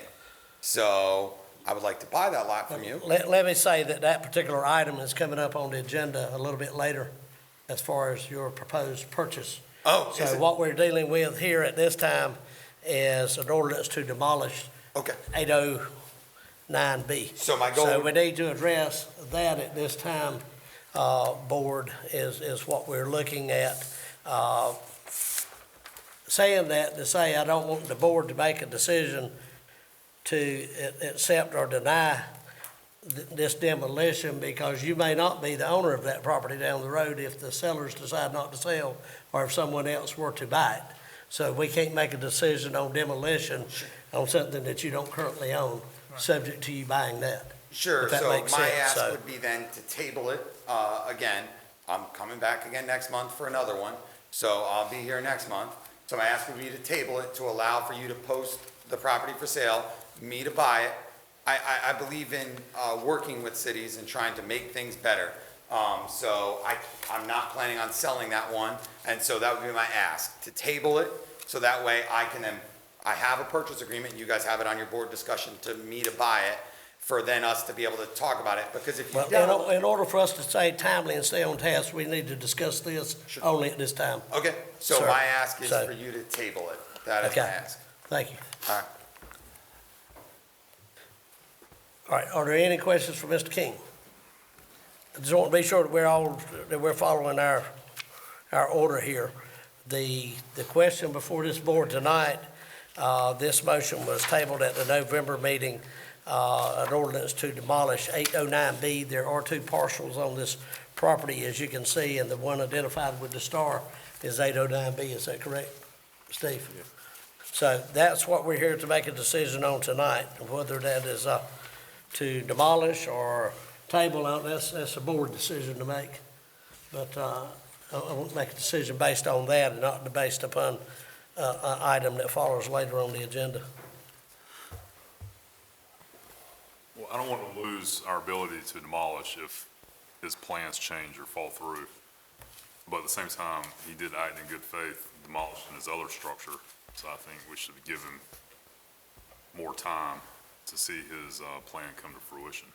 So I would like to buy that lot from you. Let me say that that particular item is coming up on the agenda a little bit later as far as your proposed purchase. Oh, is So it? what we're dealing with here at this time is an ordinance to demolish Okay. 809B. So my goal. So we need to address that at this time, board, is what we're looking at. Saying that to say I don't want the board to make a decision to accept or deny this demolition, because you may not be the owner of that property down the road if the sellers decide not to sell, or if someone else were to buy it. So we can't make a decision on demolition on something that you don't currently own, subject to you buying that. Sure, If that so makes my sense, ask so- would be then to table it, again. I'm coming back again next month for another one, so I'll be here next month. So my ask would be to table it, to allow for you to post the property for sale, me to buy it. I believe in, working with cities and trying to make things better. So I'm not planning on selling that one, and so that would be my ask, to table it, so that way I can then, I have a purchase agreement, you guys have it on your board discussion to me to buy it, for then us to be able to talk about it, because if you Well, don't. in order for us to stay timely and stay on task, we need to discuss this only at this time. Okay, so Sir, my ask is so- for you to table it, that is my Okay. ask. Thank you. All right. All right, are there any questions for Mr. King? I just want to be sure that we're following our order here. The question before this board tonight, this motion was tabled at the November meeting, an ordinance to demolish 809B. There are two parcels on this property, as you can see, and the one identified with the star is 809B. Is that correct, Steve? So that's what we're here to make a decision on tonight, whether that is to demolish or table out, that's a board decision to make. But I won't make a decision based on that and not based upon an item that follows later on the agenda. Well, I don't want to lose our ability to demolish if his plans change or fall through. But at the same time, he did act in good faith, demolishing his other structure. So I think we should give him more time to see his plan come to fruition.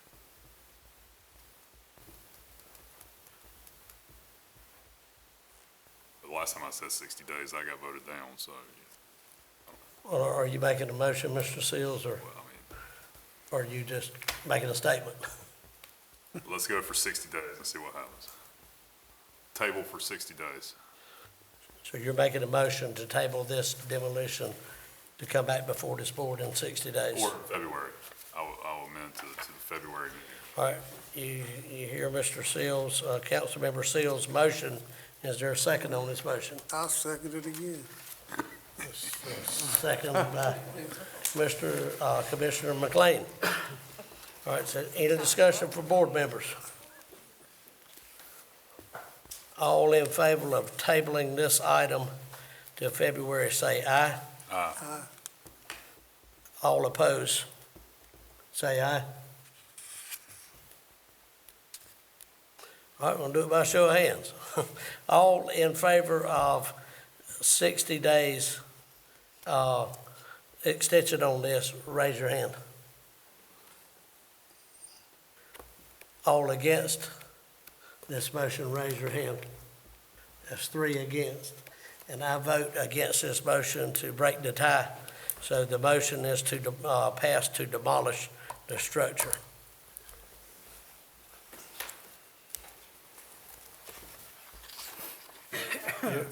But the last time I said 60 days, I got voted down, so, Well, are you making a motion, Mr. Seals, or well, are you just making a statement? let's go for 60 days and see what happens. Table for 60 days. So you're making a motion to table this demolition to come back before this board in 60 days? Or February. I will amend to the February meeting. All right, you hear Mr. Seals, Councilmember Seals' motion. Is there a second on this motion? I'll second it again. Second by Commissioner McLean. All right, so any discussion for board members? All in favor of tabling this item to February, say aye. Aye. All opposed, say aye. All right, we'll do it by show of hands. All in favor of 60 days extension on this, raise your hand. All against this motion, raise your hand. That's 3 against. And I vote against this motion to break the tie. So the motion is to pass to demolish the structure. That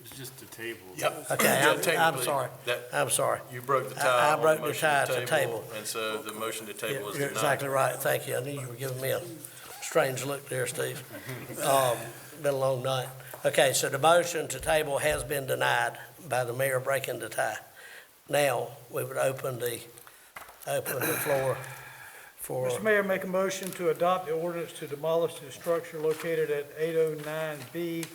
was just a table. Yep. Okay, Yeah, I'm technically, sorry. that- I'm sorry. You broke the I tie on the broke the motion tie to to table. table, and so the motion to table is You're denied. exactly right. Thank you. I knew you were giving me a strange look there, Steve. Been a long night. Okay, so the motion to table has been denied by the mayor breaking the tie. Now, we would open the floor for, Mr. Mayor, make a motion to adopt the ordinance to demolish the structure located at 809B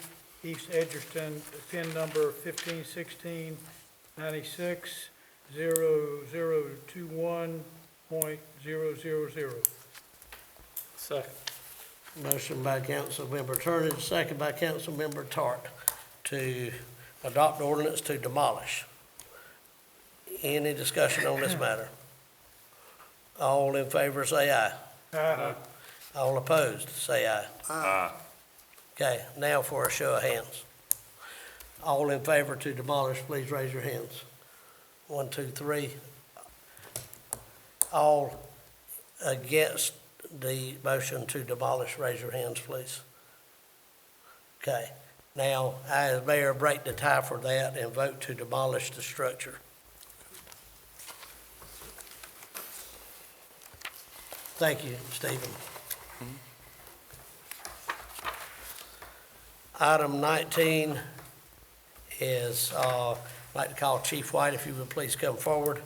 East Edgerton, PIN number 1516-96-0021.000. Second. motion by Councilmember Turner, second by Councilmember Tart, to adopt the ordinance to demolish. Any discussion on this matter? All in favor, say aye. Aye. All opposed, say aye. Aye. Okay, now for a show of hands. All in favor to demolish, please raise your hands. 1, 2, 3. All against the motion to demolish, raise your hands, please. Okay, now I, as mayor, break the tie for that and vote to demolish the structure. Thank you, Stephen. Item 19 is, I'd like to call Chief White, if you would please come forward.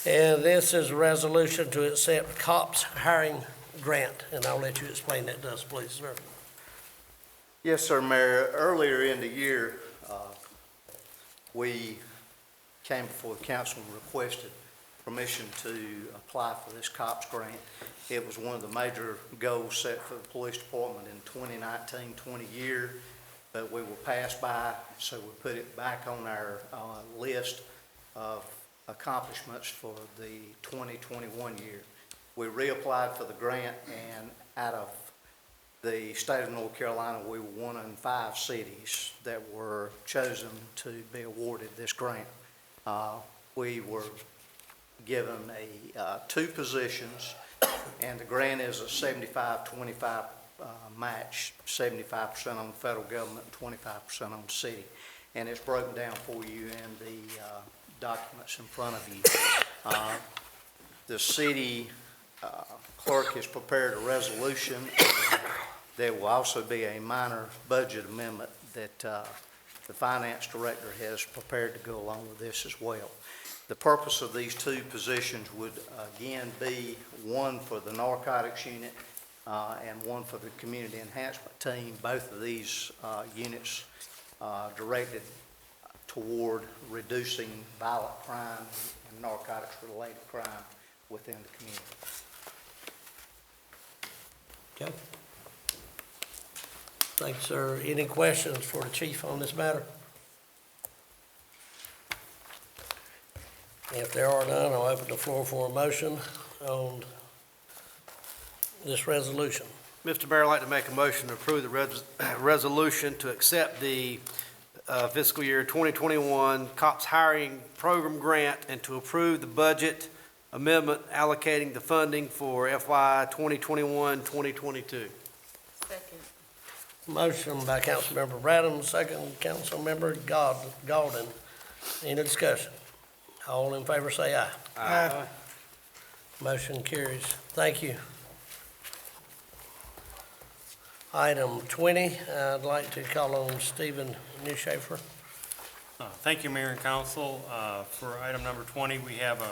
And this is a resolution to accept COPS hiring grant, and I'll let you explain that to us, please, sir. Yes, sir, Mayor. Earlier in the year, we came before the council and requested permission to apply for this COPS grant. It was one of the major goals set for the police department in 2019-20 year, but we were passed by, so we put it back on our list of accomplishments for the 2021 year. We reapplied for the grant, and out of the state of North Carolina, we were one in 5 cities that were chosen to be awarded this grant. We were given 2 positions, and the grant is a 75-25 match, 75% on the federal government, 25% on the city. And it's broken down for you in the documents in front of you. The city clerk has prepared a resolution. There will also be a minor budget amendment that the finance director has prepared to go along with this as well. The purpose of these 2 positions would again be one for the narcotics unit and one for the community enhancement team. Both of these units directed toward reducing violent crime and narcotics-related crime within the community. Okay. Thanks, sir. Any questions for the chief on this matter? If there are none, I'll open the floor for a motion on this resolution. Mr. Mayor, I'd like to make a motion to approve the resolution to accept the fiscal year 2021 COPS hiring program grant and to approve the budget amendment allocating the funding for FY 2021-2022. Second. Motion by Councilmember Bradham, second Councilmember Gauden. Any discussion? All in favor say aye. Aye. Motion carries. Thank you. Item 20, I'd like to call on Stephen Newshafer. Thank you, Mayor and Council. For item number 20, we have a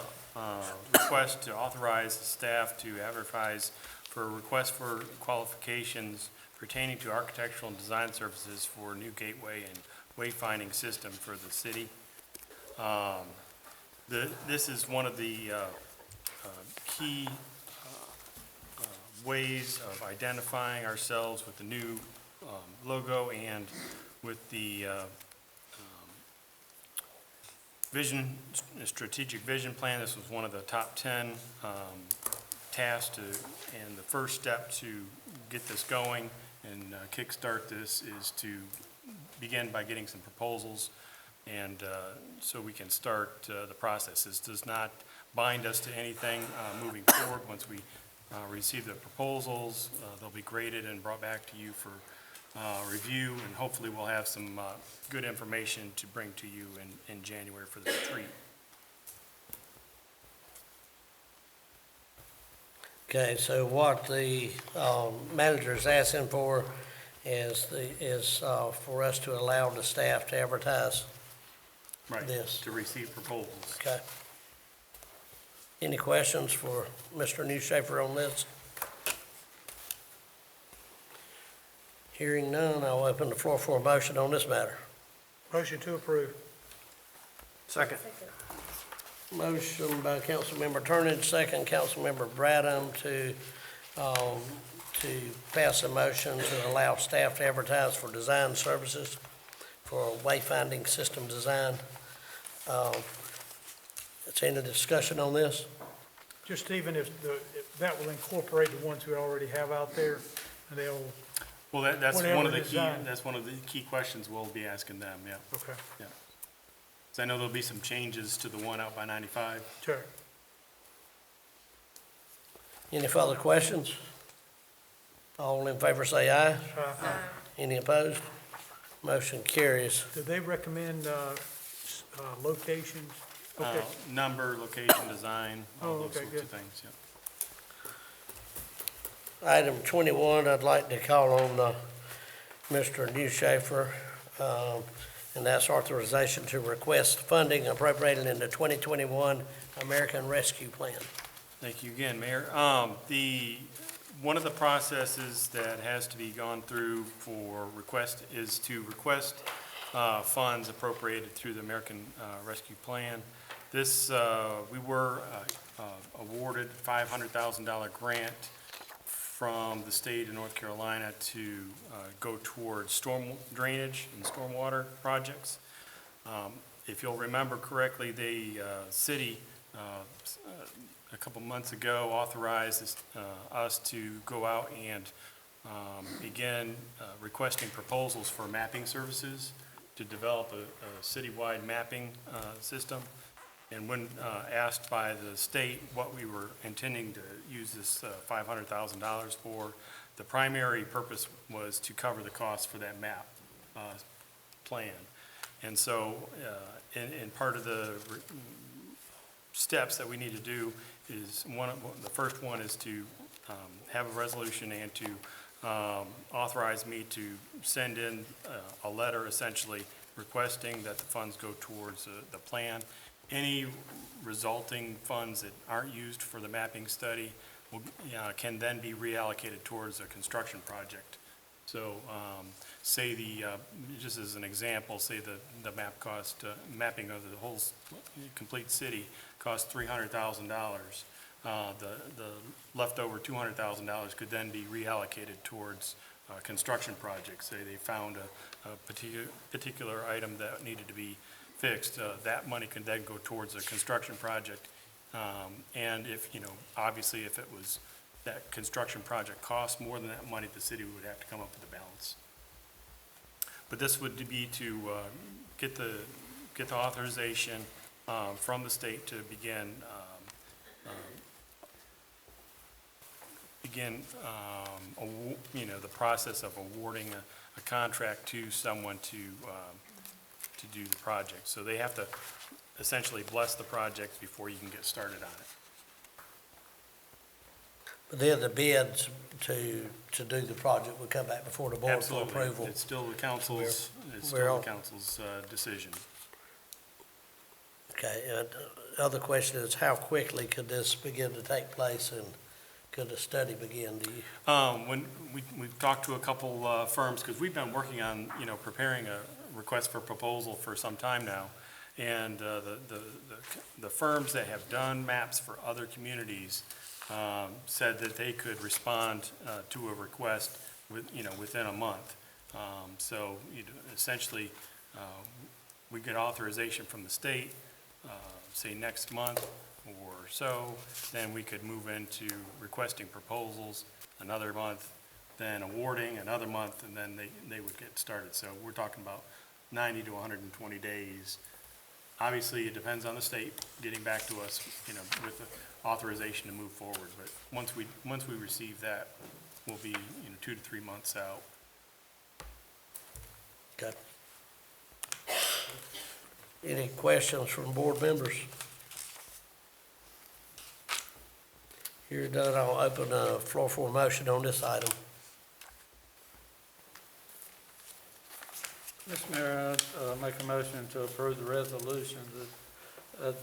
request to authorize the staff to advertise for a request for qualifications pertaining to architectural and design services for a new gateway and wayfinding system for the city. This is one of the key ways of identifying ourselves with the new logo and with the strategic vision plan. This was one of the top 10 tasks and the first step to get this going and kickstart this is to begin by getting some proposals, and so we can start the process. This does not bind us to anything moving forward. Once we receive the proposals, they'll be graded and brought back to you for review, and hopefully we'll have some good information to bring to you in January for the retreat. Okay, so what the manager is asking for is for us to allow the staff to advertise Right, this. to receive proposals. Okay. Any questions for Mr. Newshafer on this? Hearing none, I'll open the floor for a motion on this matter. Motion to approve. Second. Motion by Councilmember Turnage, second Councilmember Bradham to pass a motion to allow staff to advertise for design services for wayfinding system design. Is any discussion on this? Just even if that will incorporate the ones we already have out there, and they'll, Well, that's Whatever one of the design. that's one of the key questions we'll be asking them, yeah. okay, So I know there'll be some changes to the one out by 95. sure. Any further questions? All in favor say aye. Any opposed? Motion carries. Do they recommend locations? Okay. Number, location, design, all Oh, those okay, sorts good. of things, yeah. Item 21, I'd like to call on Mr. Newshafer, and that's authorization to request funding appropriated in the 2021 American Rescue Plan. Thank you again, Mayor. One of the processes that has to be gone through for request is to request funds appropriated through the American Rescue Plan. This, we were awarded $500,000 grant from the state of North Carolina to go towards storm drainage and stormwater projects. If you'll remember correctly, the city a couple months ago authorized us to go out and begin requesting proposals for mapping services to develop a citywide mapping system. And when asked by the state what we were intending to use this $500,000 for, the primary purpose was to cover the cost for that map plan. And so, in part of the steps that we need to do is the first one is to have a resolution and to authorize me to send in a letter essentially requesting that the funds go towards the plan. Any resulting funds that aren't used for the mapping study can then be reallocated towards a construction project. So say just as an example, say the mapping of the whole complete city costs $300,000. The leftover $200,000 could then be reallocated towards construction projects. Say they found a particular item that needed to be fixed, that money can then go towards a construction project. And if, obviously if it was, that construction project cost more than that money, the city would have to come up with a balance. But this would be to get the authorization from the state to begin the process of awarding a contract to someone to do the project. So they have to essentially bless the project before you can get started on it. But then the bids to do the project would come back before the board for Absolutely. approval. It's still the council's, decision. Okay, and the other question is, how quickly could this begin to take place, and could the study begin? Do you? When we've talked to a couple firms, because we've been working on, preparing a request for proposal for some time now. And the firms that have done maps for other communities said that they could respond to a request within a month. So essentially, we get authorization from the state, say next month or so, then we could move into requesting proposals another month, then awarding another month, and then they would get started. So we're talking about 90 to 120 days. Obviously, it depends on the state getting back to us, with the authorization to move forward. But once we receive that, we'll be, 2 to 3 months out. Okay. Any questions from board members? Here done, I'll open the floor for a motion on this item. Mr. Mayor, I make a motion to approve the resolution that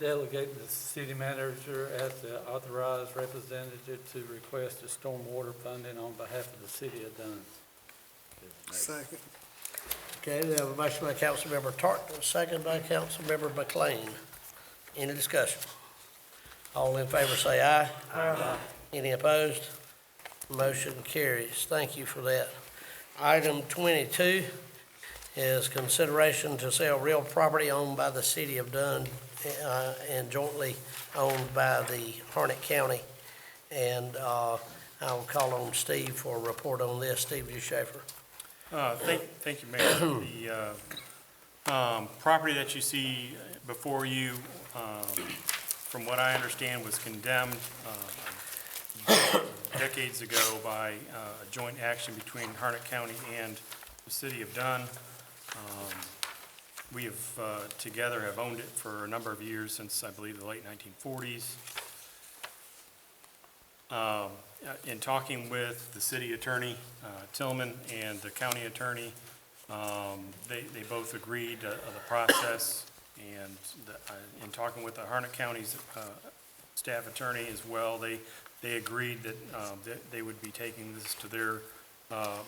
delegate the city manager as the authorized representative to request the stormwater funding on behalf of the city of Dunn. Second. Okay, we have a motion by Councilmember Tartan, a second by Councilmember McLean. Any discussion? All in favor say aye. Aye. Any opposed? Motion carries. Thank you for that. Item 22 is consideration to sell real property owned by the city of Dunn and jointly owned by the Hornet County. And I'll call on Steve for a report on this. Steve Newshafer. Thank you, Mayor. The property that you see before you, from what I understand, was condemned decades ago by a joint action between Hornet County and the city of Dunn. We have, together, have owned it for a number of years, since, I believe, the late 1940s. In talking with the city attorney, Tillman, and the county attorney, they both agreed the process, and in talking with the Hornet County's staff attorney as well, they agreed that they would be taking this to their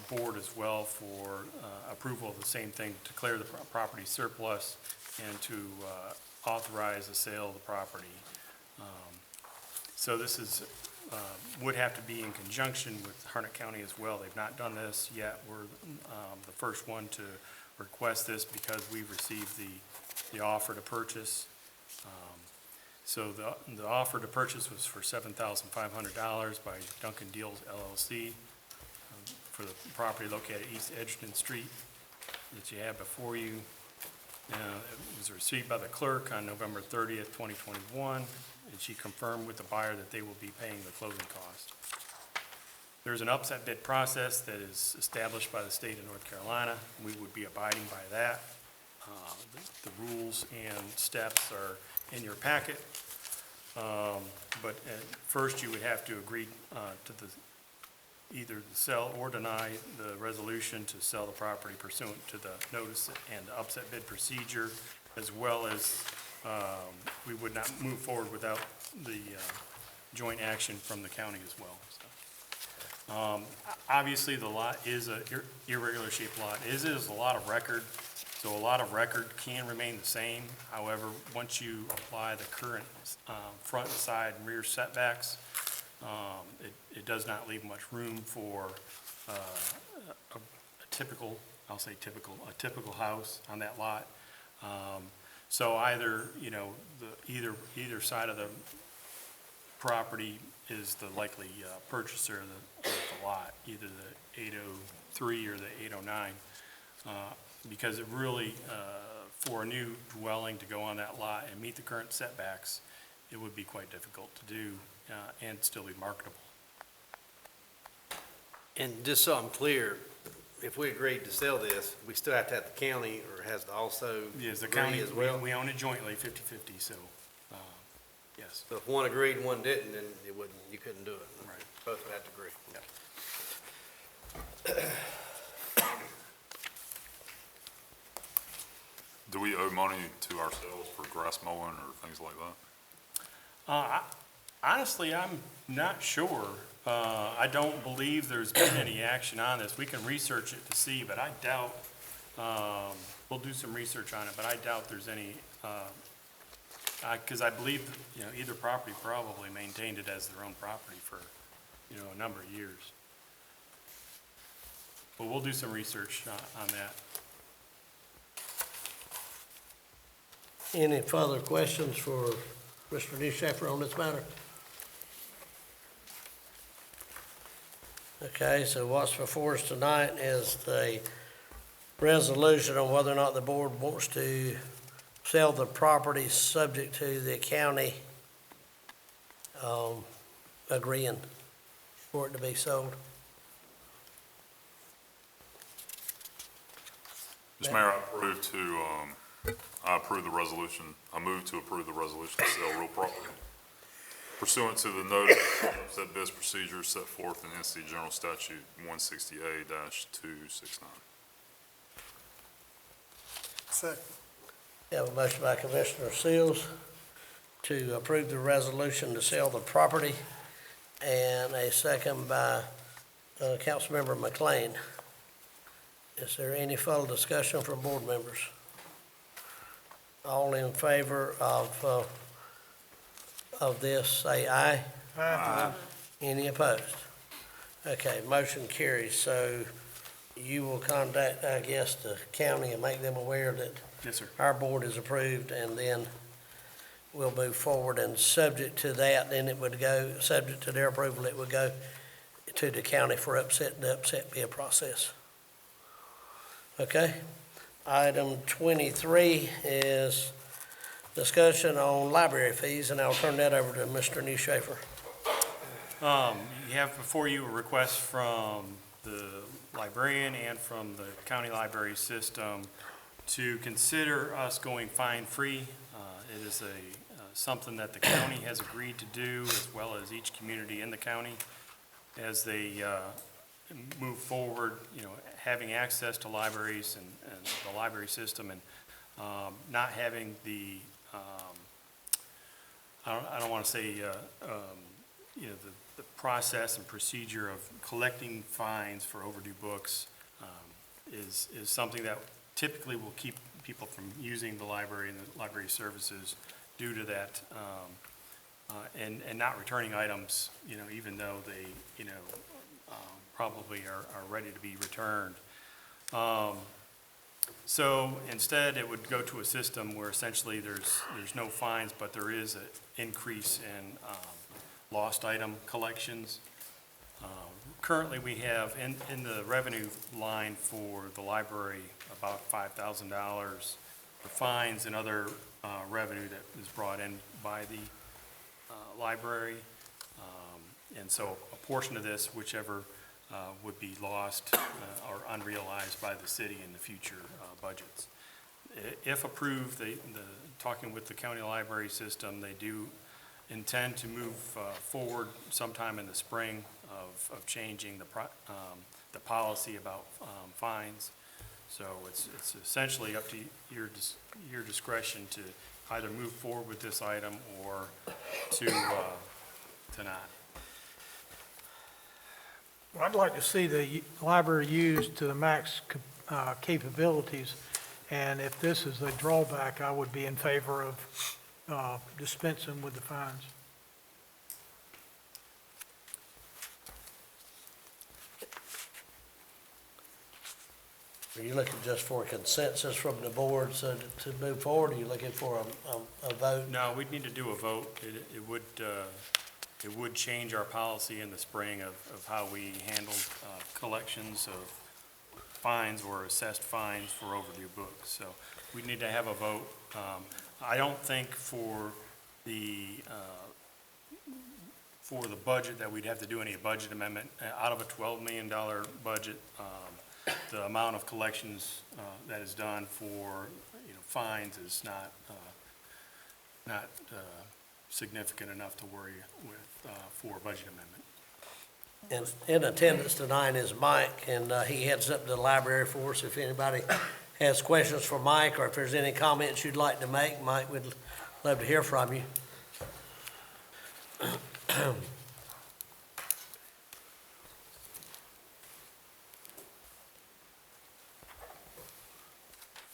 board as well for approval of the same thing, to declare the property surplus and to authorize the sale of the property. So this is, would have to be in conjunction with Hornet County as well. They've not done this yet. We're the first one to request this because we've received the offer to purchase. So the offer to purchase was for $7,500 by Duncan Deals LLC for the property located at East Edgerton Street that you have before you. It was received by the clerk on November 30th, 2021, and she confirmed with the buyer that they will be paying the closing cost. There's an upset bid process that is established by the state of North Carolina. We would be abiding by that. The rules and steps are in your packet. But at first you would have to agree to either sell or deny the resolution to sell the property pursuant to the notice and the upset bid procedure, as well as we would not move forward without the joint action from the county as well. So, obviously, the lot is a irregular shaped lot. It is a lot of record, so a lot of record can remain the same. However, once you apply the current front, side, and rear setbacks, it does not leave much room for a typical, I'll say typical, a typical house on that lot. So either, you know, either side of the property is the likely purchaser of the lot, either the 803 or the 809, because it really, for a new dwelling to go on that lot and meet the current setbacks, it would be quite difficult to do and still be marketable. And just so I'm clear, if we agreed to sell this, we still have to have the county, or has to also Yes, the agree county, as well? we own it jointly, 50/50, so, yes. So if one agreed and one didn't, then it wouldn't, you couldn't do it. Right. Both would have to agree. Do we owe money to ourselves for grass mowing or things like that? Honestly, I'm not sure. I don't believe there's been any action on this. We can research it to see, but I doubt, we'll do some research on it, but I doubt there's any, because I believe, you know, either property probably maintained it as their own property for, you know, a number of years. But we'll do some research on that. Any further questions for Mr. Newshafer on this matter? Okay, so what's before us tonight is the resolution on whether or not the board wants to sell the property subject to the county agreeing for it to be sold. Mr. Mayor, I approve the resolution. I move to approve the resolution to sell real property pursuant to the notice of bid procedure set forth in NC General Statute 160A-269. Second. We have a motion by Commissioner Seals to approve the resolution to sell the property, and a second by Councilmember McLean. Is there any further discussion from board members? All in favor of this, say aye. Aye. Any opposed? Okay, motion carries. So you will contact, I guess, the county and make them aware that Yes, sir. our board is approved, and then we'll move forward, and subject to that, then it would go, subject to their approval, it would go to the county for the upset bid process. Okay? Item 23 is discussion on library fees, and I'll turn that over to Mr. Newshafer. You have before you a request from the librarian and from the county library system to consider us going fine-free. It is something that the county has agreed to do, as well as each community in the county, as they move forward, having access to libraries and the library system, and not having the, I don't want to say, the process and procedure of collecting fines for overdue books is something that typically will keep people from using the library and the library services due to that, and not returning items, even though they, probably are ready to be returned. So instead, it would go to a system where essentially there's no fines, but there is an increase in lost item collections. Currently, we have in the revenue line for the library about $5,000 for fines and other revenue that is brought in by the library. And so a portion of this, whichever would be lost or unrealized by the city in the future budgets. If approved, talking with the county library system, they do intend to move forward sometime in the spring of changing the policy about fines. So it's essentially up to your discretion to either move forward with this item or to not. Well, I'd like to see the library used to the max capabilities, and if this is a drawback, I would be in favor of dispensing with the fines. Are you looking just for a consensus from the board so to move forward? Are you looking for a vote? No, we'd need to do a vote. It would change our policy in the spring of how we handle collections of fines or assessed fines for overdue books. So we need to have a vote. I don't think for the budget that we'd have to do any budget amendment. Out of a $12 million budget, the amount of collections that is done for fines is not significant enough to worry with for a budget amendment. In attendance tonight is Mike, and he heads up the library for us. If anybody has questions for Mike, or if there's any comments you'd like to make, Mike, we'd love to hear from you.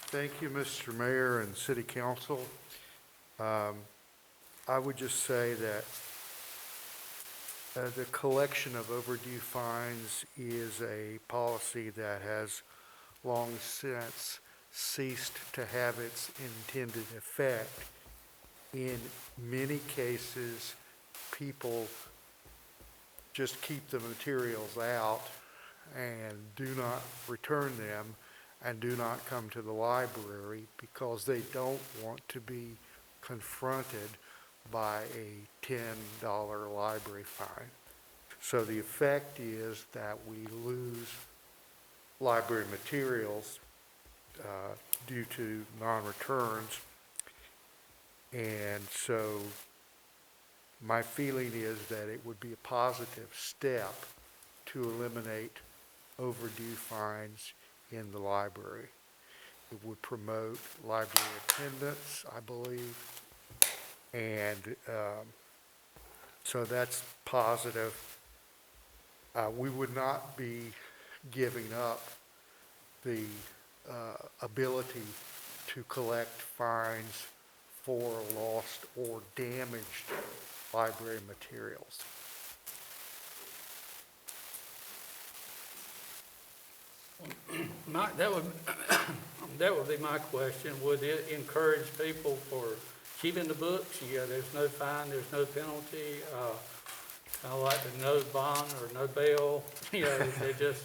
Thank you, Mr. Mayor and City Council. I would just say that the collection of overdue fines is a policy that has long since ceased to have its intended effect. In many cases, people just keep the materials out and do not return them and do not come to the library because they don't want to be confronted by a $10 library fine. So the effect is that we lose library materials due to non-returns. And so my feeling is that it would be a positive step to eliminate overdue fines in the library. It would promote library attendance, I believe, and so that's positive. We would not be giving up the ability to collect fines for lost or damaged library materials. That would be my question. Would it encourage people for keeping the books? There's no fine, there's no penalty, kind of like the no bond or no bail, they just.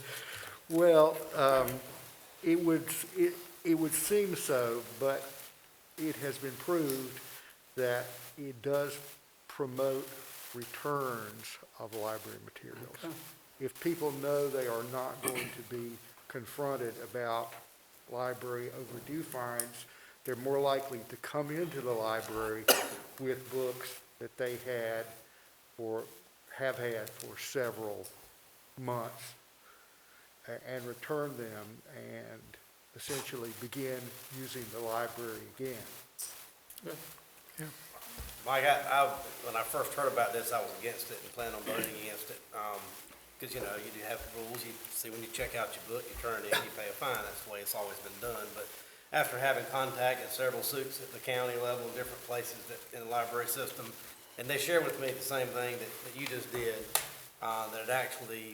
Well, it would seem so, but it has been proved that it does promote returns of library materials. Okay. If people know they are not going to be confronted about library overdue fines, they're more likely to come into the library with books that they have had for several months and return them and essentially begin using the library again. Mike, when I first heard about this, I was against it and planned on voting against it. Because, you know, you do have rules. You see, when you check out your book, you turn it in, you pay a fine. That's the way it's always been done. But after having contacted several suits at the county level in different places in the library system, and they shared with me the same thing that you just did, that it actually,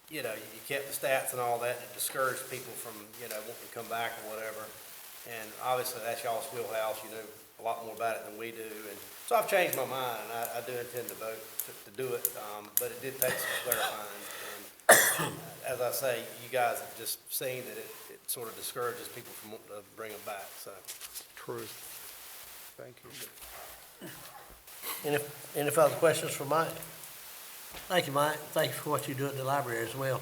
you know, you kept the stats and all that, and it discouraged people from, you know, wanting to come back or whatever. And obviously, that's y'all's wheelhouse. You know a lot more about it than we do. And so I've changed my mind, and I do intend to vote to do it, but it did take some clarifying. And as I say, you guys have just seen that it sort of discourages people from wanting to bring them back, so. True. Thank you. Any further questions for Mike? Thank you, Mike. Thank you for what you do at the library as well.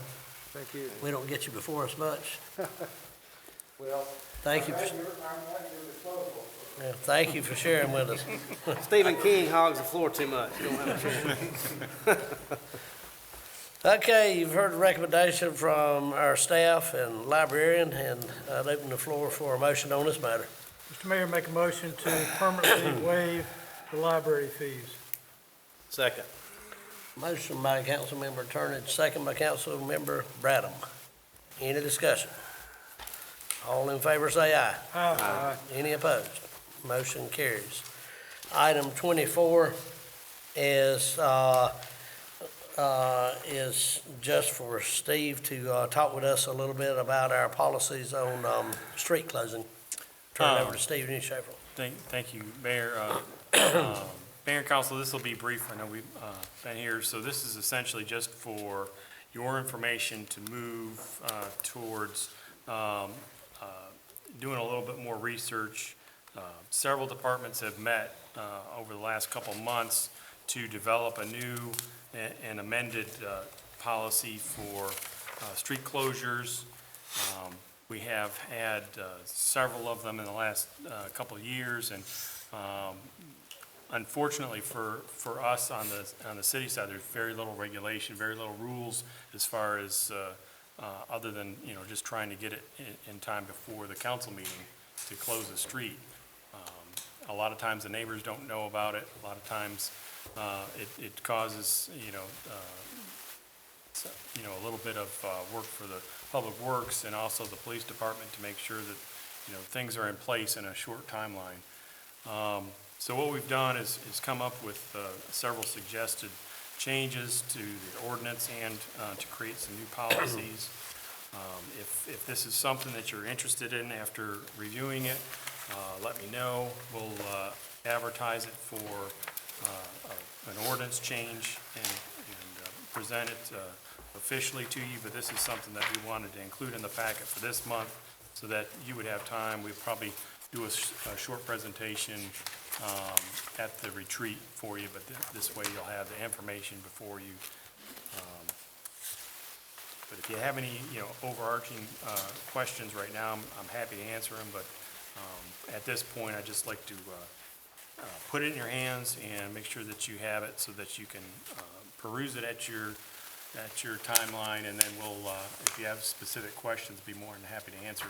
Thank you. We don't get you before us much. Well, Thank you. I'm at your disposal. Yeah, thank you for sharing with us. Stephen King hogs the floor too much. You don't have a chance. Okay, you've heard the recommendation from our staff and librarian, and I'd open the floor for a motion on this matter. Mr. Mayor, make a motion to permanently waive the library fees. Second. Motion by Councilmember Turnage, second by Councilmember Bradham. Any discussion? All in favor say aye. Aye. Any opposed? Motion carries. Item 24 is just for Steve to talk with us a little bit about our policies on street closing. Turn it over to Steve Newshafer. Thank you, Mayor. Mayor and Council, this will be brief. I know we've been here. So this is essentially just for your information to move towards doing a little bit more research. Several departments have met over the last couple months to develop a new and amended policy for street closures. We have had several of them in the last couple of years, and unfortunately for us on the city side, there's very little regulation, very little rules as far as other than, you know, just trying to get it in time before the council meeting to close the street. A lot of times the neighbors don't know about it. A lot of times it causes, a little bit of work for the public works and also the police department to make sure that, things are in place in a short timeline. So what we've done is come up with several suggested changes to the ordinance and to create some new policies. If this is something that you're interested in after reviewing it, let me know. We'll advertise it for an ordinance change and present it officially to you, but this is something that we wanted to include in the packet for this month so that you would have time. We'd probably do a short presentation at the retreat for you, but this way you'll have the information before you. But if you have any, overarching questions right now, I'm happy to answer them, but at this point, I'd just like to put it in your hands and make sure that you have it so that you can peruse it at your timeline, and then we'll, if you have specific questions, be more than happy to answer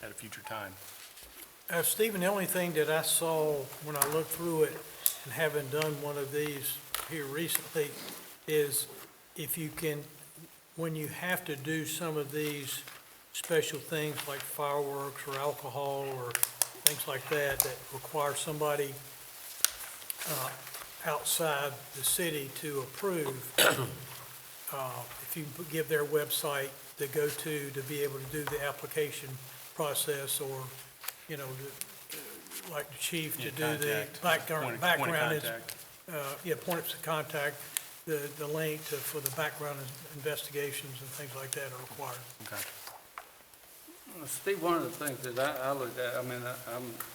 at a future time. Stephen, the only thing that I saw when I looked through it, and having done one of these here recently, is if you can, when you have to do some of these special things like fireworks or alcohol or things like that, that require somebody outside the city to approve, if you give their website to go to be able to do the application process, or, like the chief to do the background, points of contact, the link for the background investigations and things like that are required. Okay. Steve, one of the things that I looked at,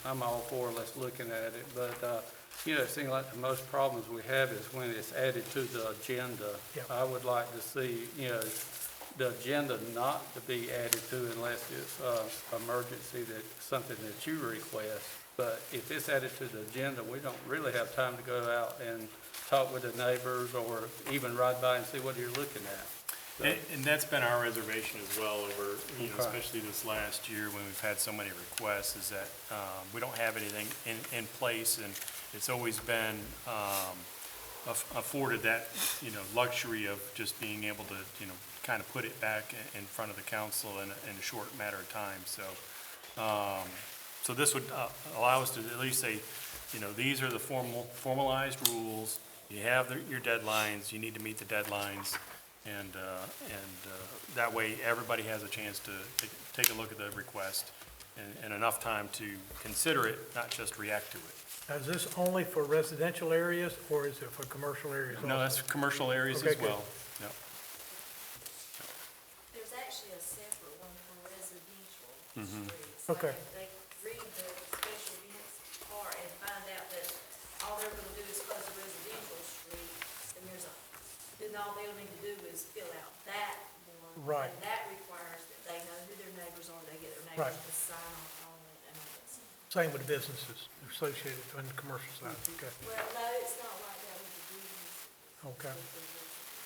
I'm all for let's looking at it, but, it seems like the most problems we have is when it's added to the agenda. Yep. I would like to see, the agenda not to be added to unless it's emergency, something that you request. But if it's added to the agenda, we don't really have time to go out and talk with the neighbors or even ride by and see what you're looking at. So- And that's been our reservation as well over, Okay. especially this last year when we've had so many requests, is that we don't have anything in place, and it's always been afforded that, luxury of just being able to, kind of put it back in front of the council in a short matter of time. So, so this would allow us to at least say, these are the formalized rules. You have your deadlines. You need to meet the deadlines. And that way, everybody has a chance to take a look at the request and enough time to consider it, not just react to it. Now, is this only for residential areas, or is it for commercial areas also? No, that's commercial areas Okay, as well. Yep. There's actually a separate one for residential streets. Okay. They read the special events part and find out that all they're gonna do is close a residential street, and then all they'll need to do is fill out that one. Right. And that requires that they know who their neighbors are, they get their Right. neighbors to sign off on it and all that stuff. Same with businesses associated on the commercial side, okay, Well, no, it's not like that with the business. okay,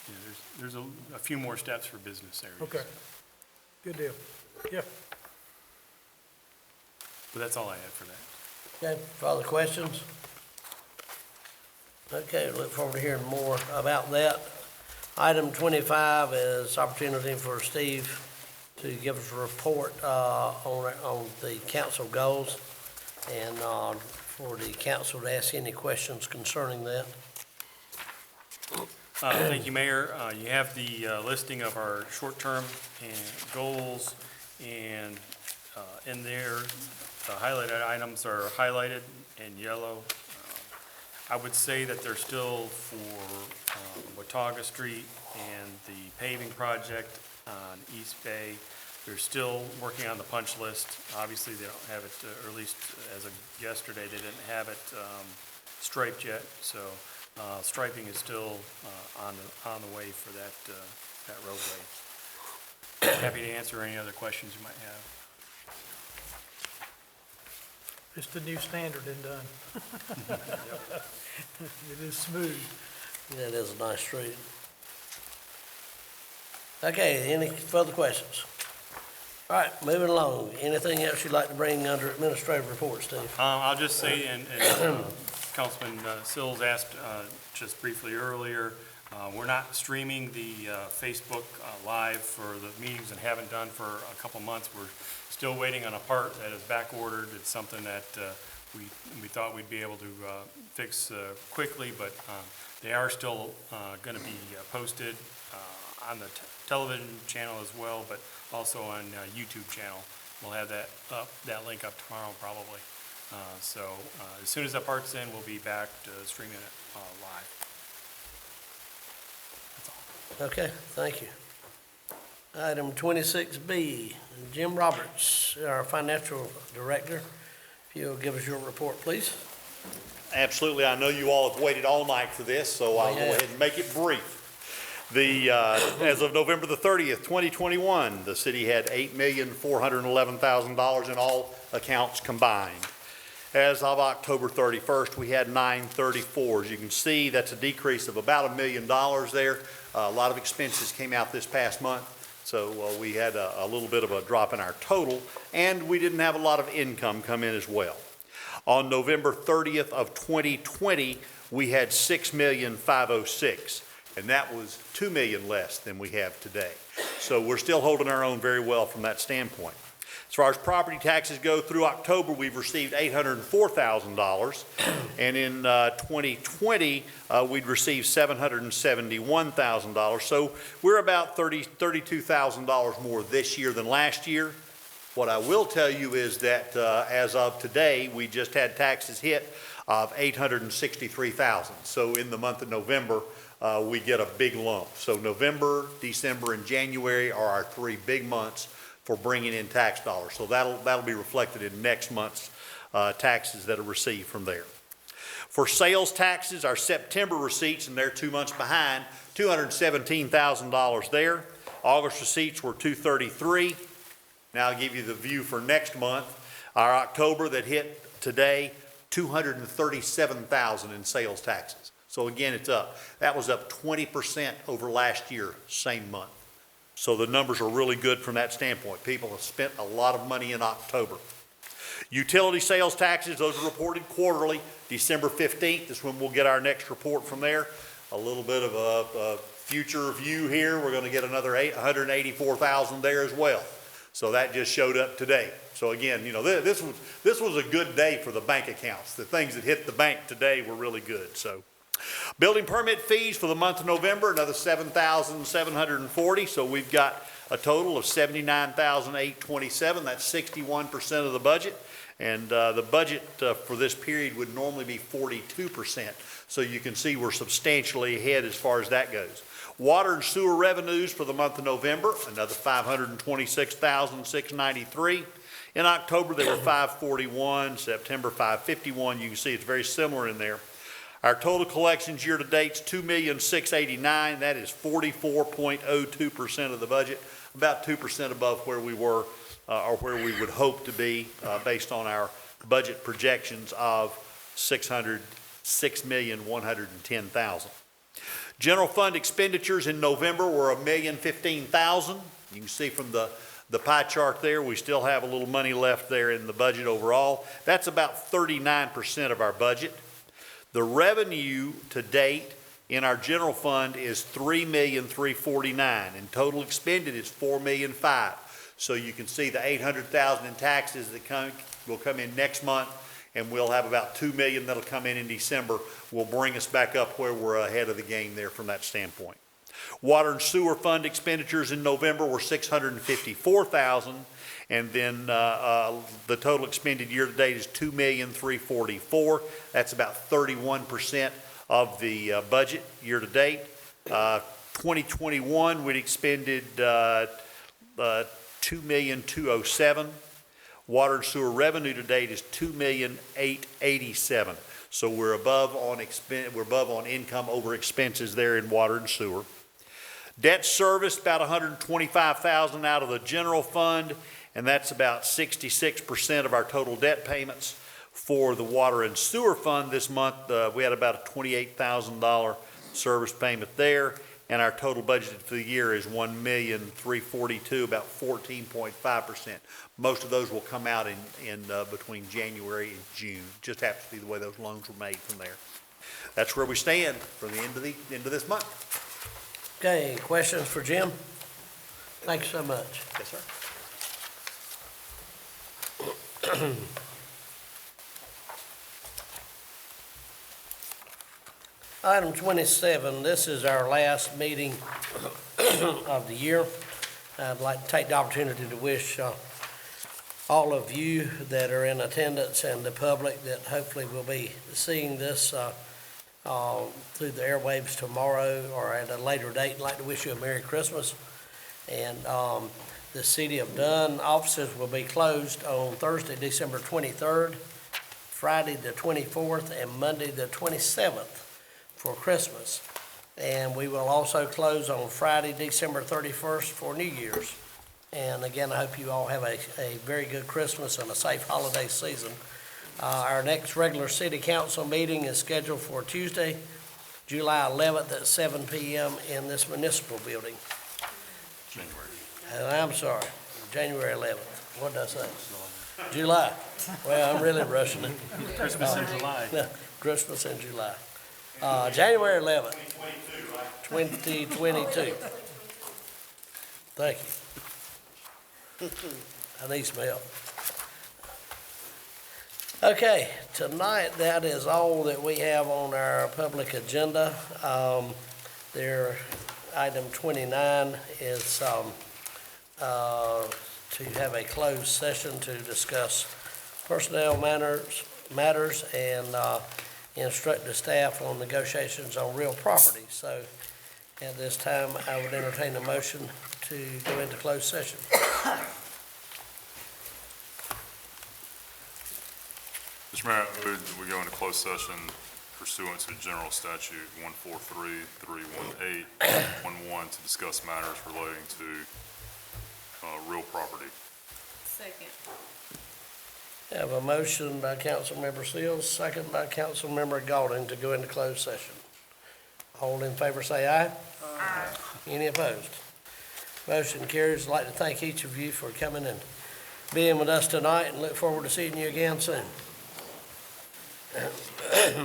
Yeah, there's a few more steps for business areas. okay. Good deal. Yeah, But that's all I have for that. Okay, further questions? Okay, look forward to hearing more about that. Item 25 is opportunity for Steve to give us a report on the council goals and for the council to ask any questions concerning that. Thank you, Mayor. You have the listing of our short-term and goals, and in there, the highlighted items are highlighted in yellow. I would say that they're still for Watauga Street and the paving project on East Bay. They're still working on the punch list. Obviously, they don't have it, or at least as of yesterday, they didn't have it striped yet. So striping is still on the way for that roadway. Happy to answer any other questions you might have. it's the new standard in Dunn. It is smooth. Yeah, it is a nice street. Okay, any further questions? All right, moving along. Anything else you'd like to bring under administrative report, Steve? I'll just say, and Councilman Sills asked just briefly earlier, we're not streaming the Facebook Live for the meetings and haven't done for a couple months. We're still waiting on a part that is back ordered. It's something that we thought we'd be able to fix quickly, but they are still going to be posted on the television channel as well, but also on YouTube channel. We'll have that link up tomorrow probably. So as soon as that part's in, we'll be back to streaming it live. That's all. Okay, thank you. Item 26B, Jim Roberts, our financial director. If you'll give us your report, please. Absolutely. I know you all have waited all night for this, so I'll go ahead and make it brief. As of November the 30th, 2021, the city had $8,411,000 in all accounts combined. As of October 31st, we had 934. As you can see, that's a decrease of about $1 million there. A lot of expenses came out this past month, so we had a little bit of a drop in our total, and we didn't have a lot of income come in as well. On November 30th of 2020, we had $6,506,000, and that was $2 million less than we have today. So we're still holding our own very well from that standpoint. As far as property taxes go, through October, we've received $804,000, and in 2020, we'd received $771,000. So we're about $32,000 more this year than last year. What I will tell you is that as of today, we just had taxes hit of $863,000. So in the month of November, we get a big lump. So November, December, and January are our 3 big months for bringing in tax dollars. So that'll be reflected in next month's taxes that are received from there. For sales taxes, our September receipts, and they're 2 months behind, $217,000 there. August receipts were 233. Now I'll give you the view for next month. Our October that hit today, 237,000 in sales taxes. So again, it's up. That was up 20% over last year, same month. So the numbers are really good from that standpoint. People have spent a lot of money in October. Utility sales taxes, those are reported quarterly. December 15th is when we'll get our next report from there. A little bit of a future view here. We're going to get another 184,000 there as well. So that just showed up today. So again, you know, this was a good day for the bank accounts. The things that hit the bank today were really good. So building permit fees for the month of November, another 7,740. So we've got a total of 79,827. That's 61% of the budget. And the budget for this period would normally be 42%. So you can see we're substantially ahead as far as that goes. Water and sewer revenues for the month of November, another 526,693. In October, they were 541, September 551. You can see it's very similar in there. Our total collections year to date is $2,689,000. That is 44.02% of the budget, about 2% above where we were or where we would hope to be based on our budget projections of $606,110,000. General fund expenditures in November were $1,015,000. You can see from the pie chart there, we still have a little money left there in the budget overall. That's about 39% of our budget. The revenue to date in our general fund is $3,349,000, and total expended is $4,005,000. So you can see the $800,000 in taxes that will come in next month, and we'll have about $2 million that'll come in December. Will bring us back up where we're ahead of the game there from that standpoint. Water and sewer fund expenditures in November were $654,000, and then the total expended year to date is $2,344,000. That's about 31% of the budget year to date. 2021, we'd expended $2,207,000. Water and sewer revenue to date is $2,887,000. So we're above on income over expenses there in water and sewer. Debt service, about $125,000 out of the general fund, and that's about 66% of our total debt payments. For the water and sewer fund this month, we had about a $28,000 service payment there, and our total budget for the year is $1,342,000, about 14.5%. Most of those will come out in between January and June. Just happens to be the way those loans were made from there. That's where we stand for the end of this month. Okay, questions for Jim? Thank you so much. Yes, sir. Item 27, this is our last meeting of the year. I'd like to take the opportunity to wish all of you that are in attendance and the public that hopefully will be seeing this through the airwaves tomorrow or at a later date. I'd like to wish you a Merry Christmas. And the City of Dunn offices will be closed on Thursday, December 23rd, Friday the 24th, and Monday the 27th for Christmas. And we will also close on Friday, December 31st for New Year's. And again, I hope you all have a very good Christmas and a safe holiday season. Our next regular city council meeting is scheduled for Tuesday, July 11th at 7 p.m. in this municipal building. And I'm sorry, January 11th. What did I say? July. Well, I'm really rushing it. Christmas in July. Christmas in July. January 11th. 2022. Thank you. I need some help. Okay, tonight that is all that we have on our public agenda. Item 29 is to have a closed session to discuss personnel matters and instruct the staff on negotiations on real property. So at this time, I would entertain a motion to go into closed session. Mr. Mayor, I move that we go into closed session pursuant to General Statute 143-318, 11 to discuss matters relating to real property. Second. Have a motion by Councilmember Seals, second by Councilmember Golding to go into closed session. All in favor say aye. Aye. Any opposed? Motion carries. I'd like to thank each of you for coming and being with us tonight and look forward to seeing you again soon.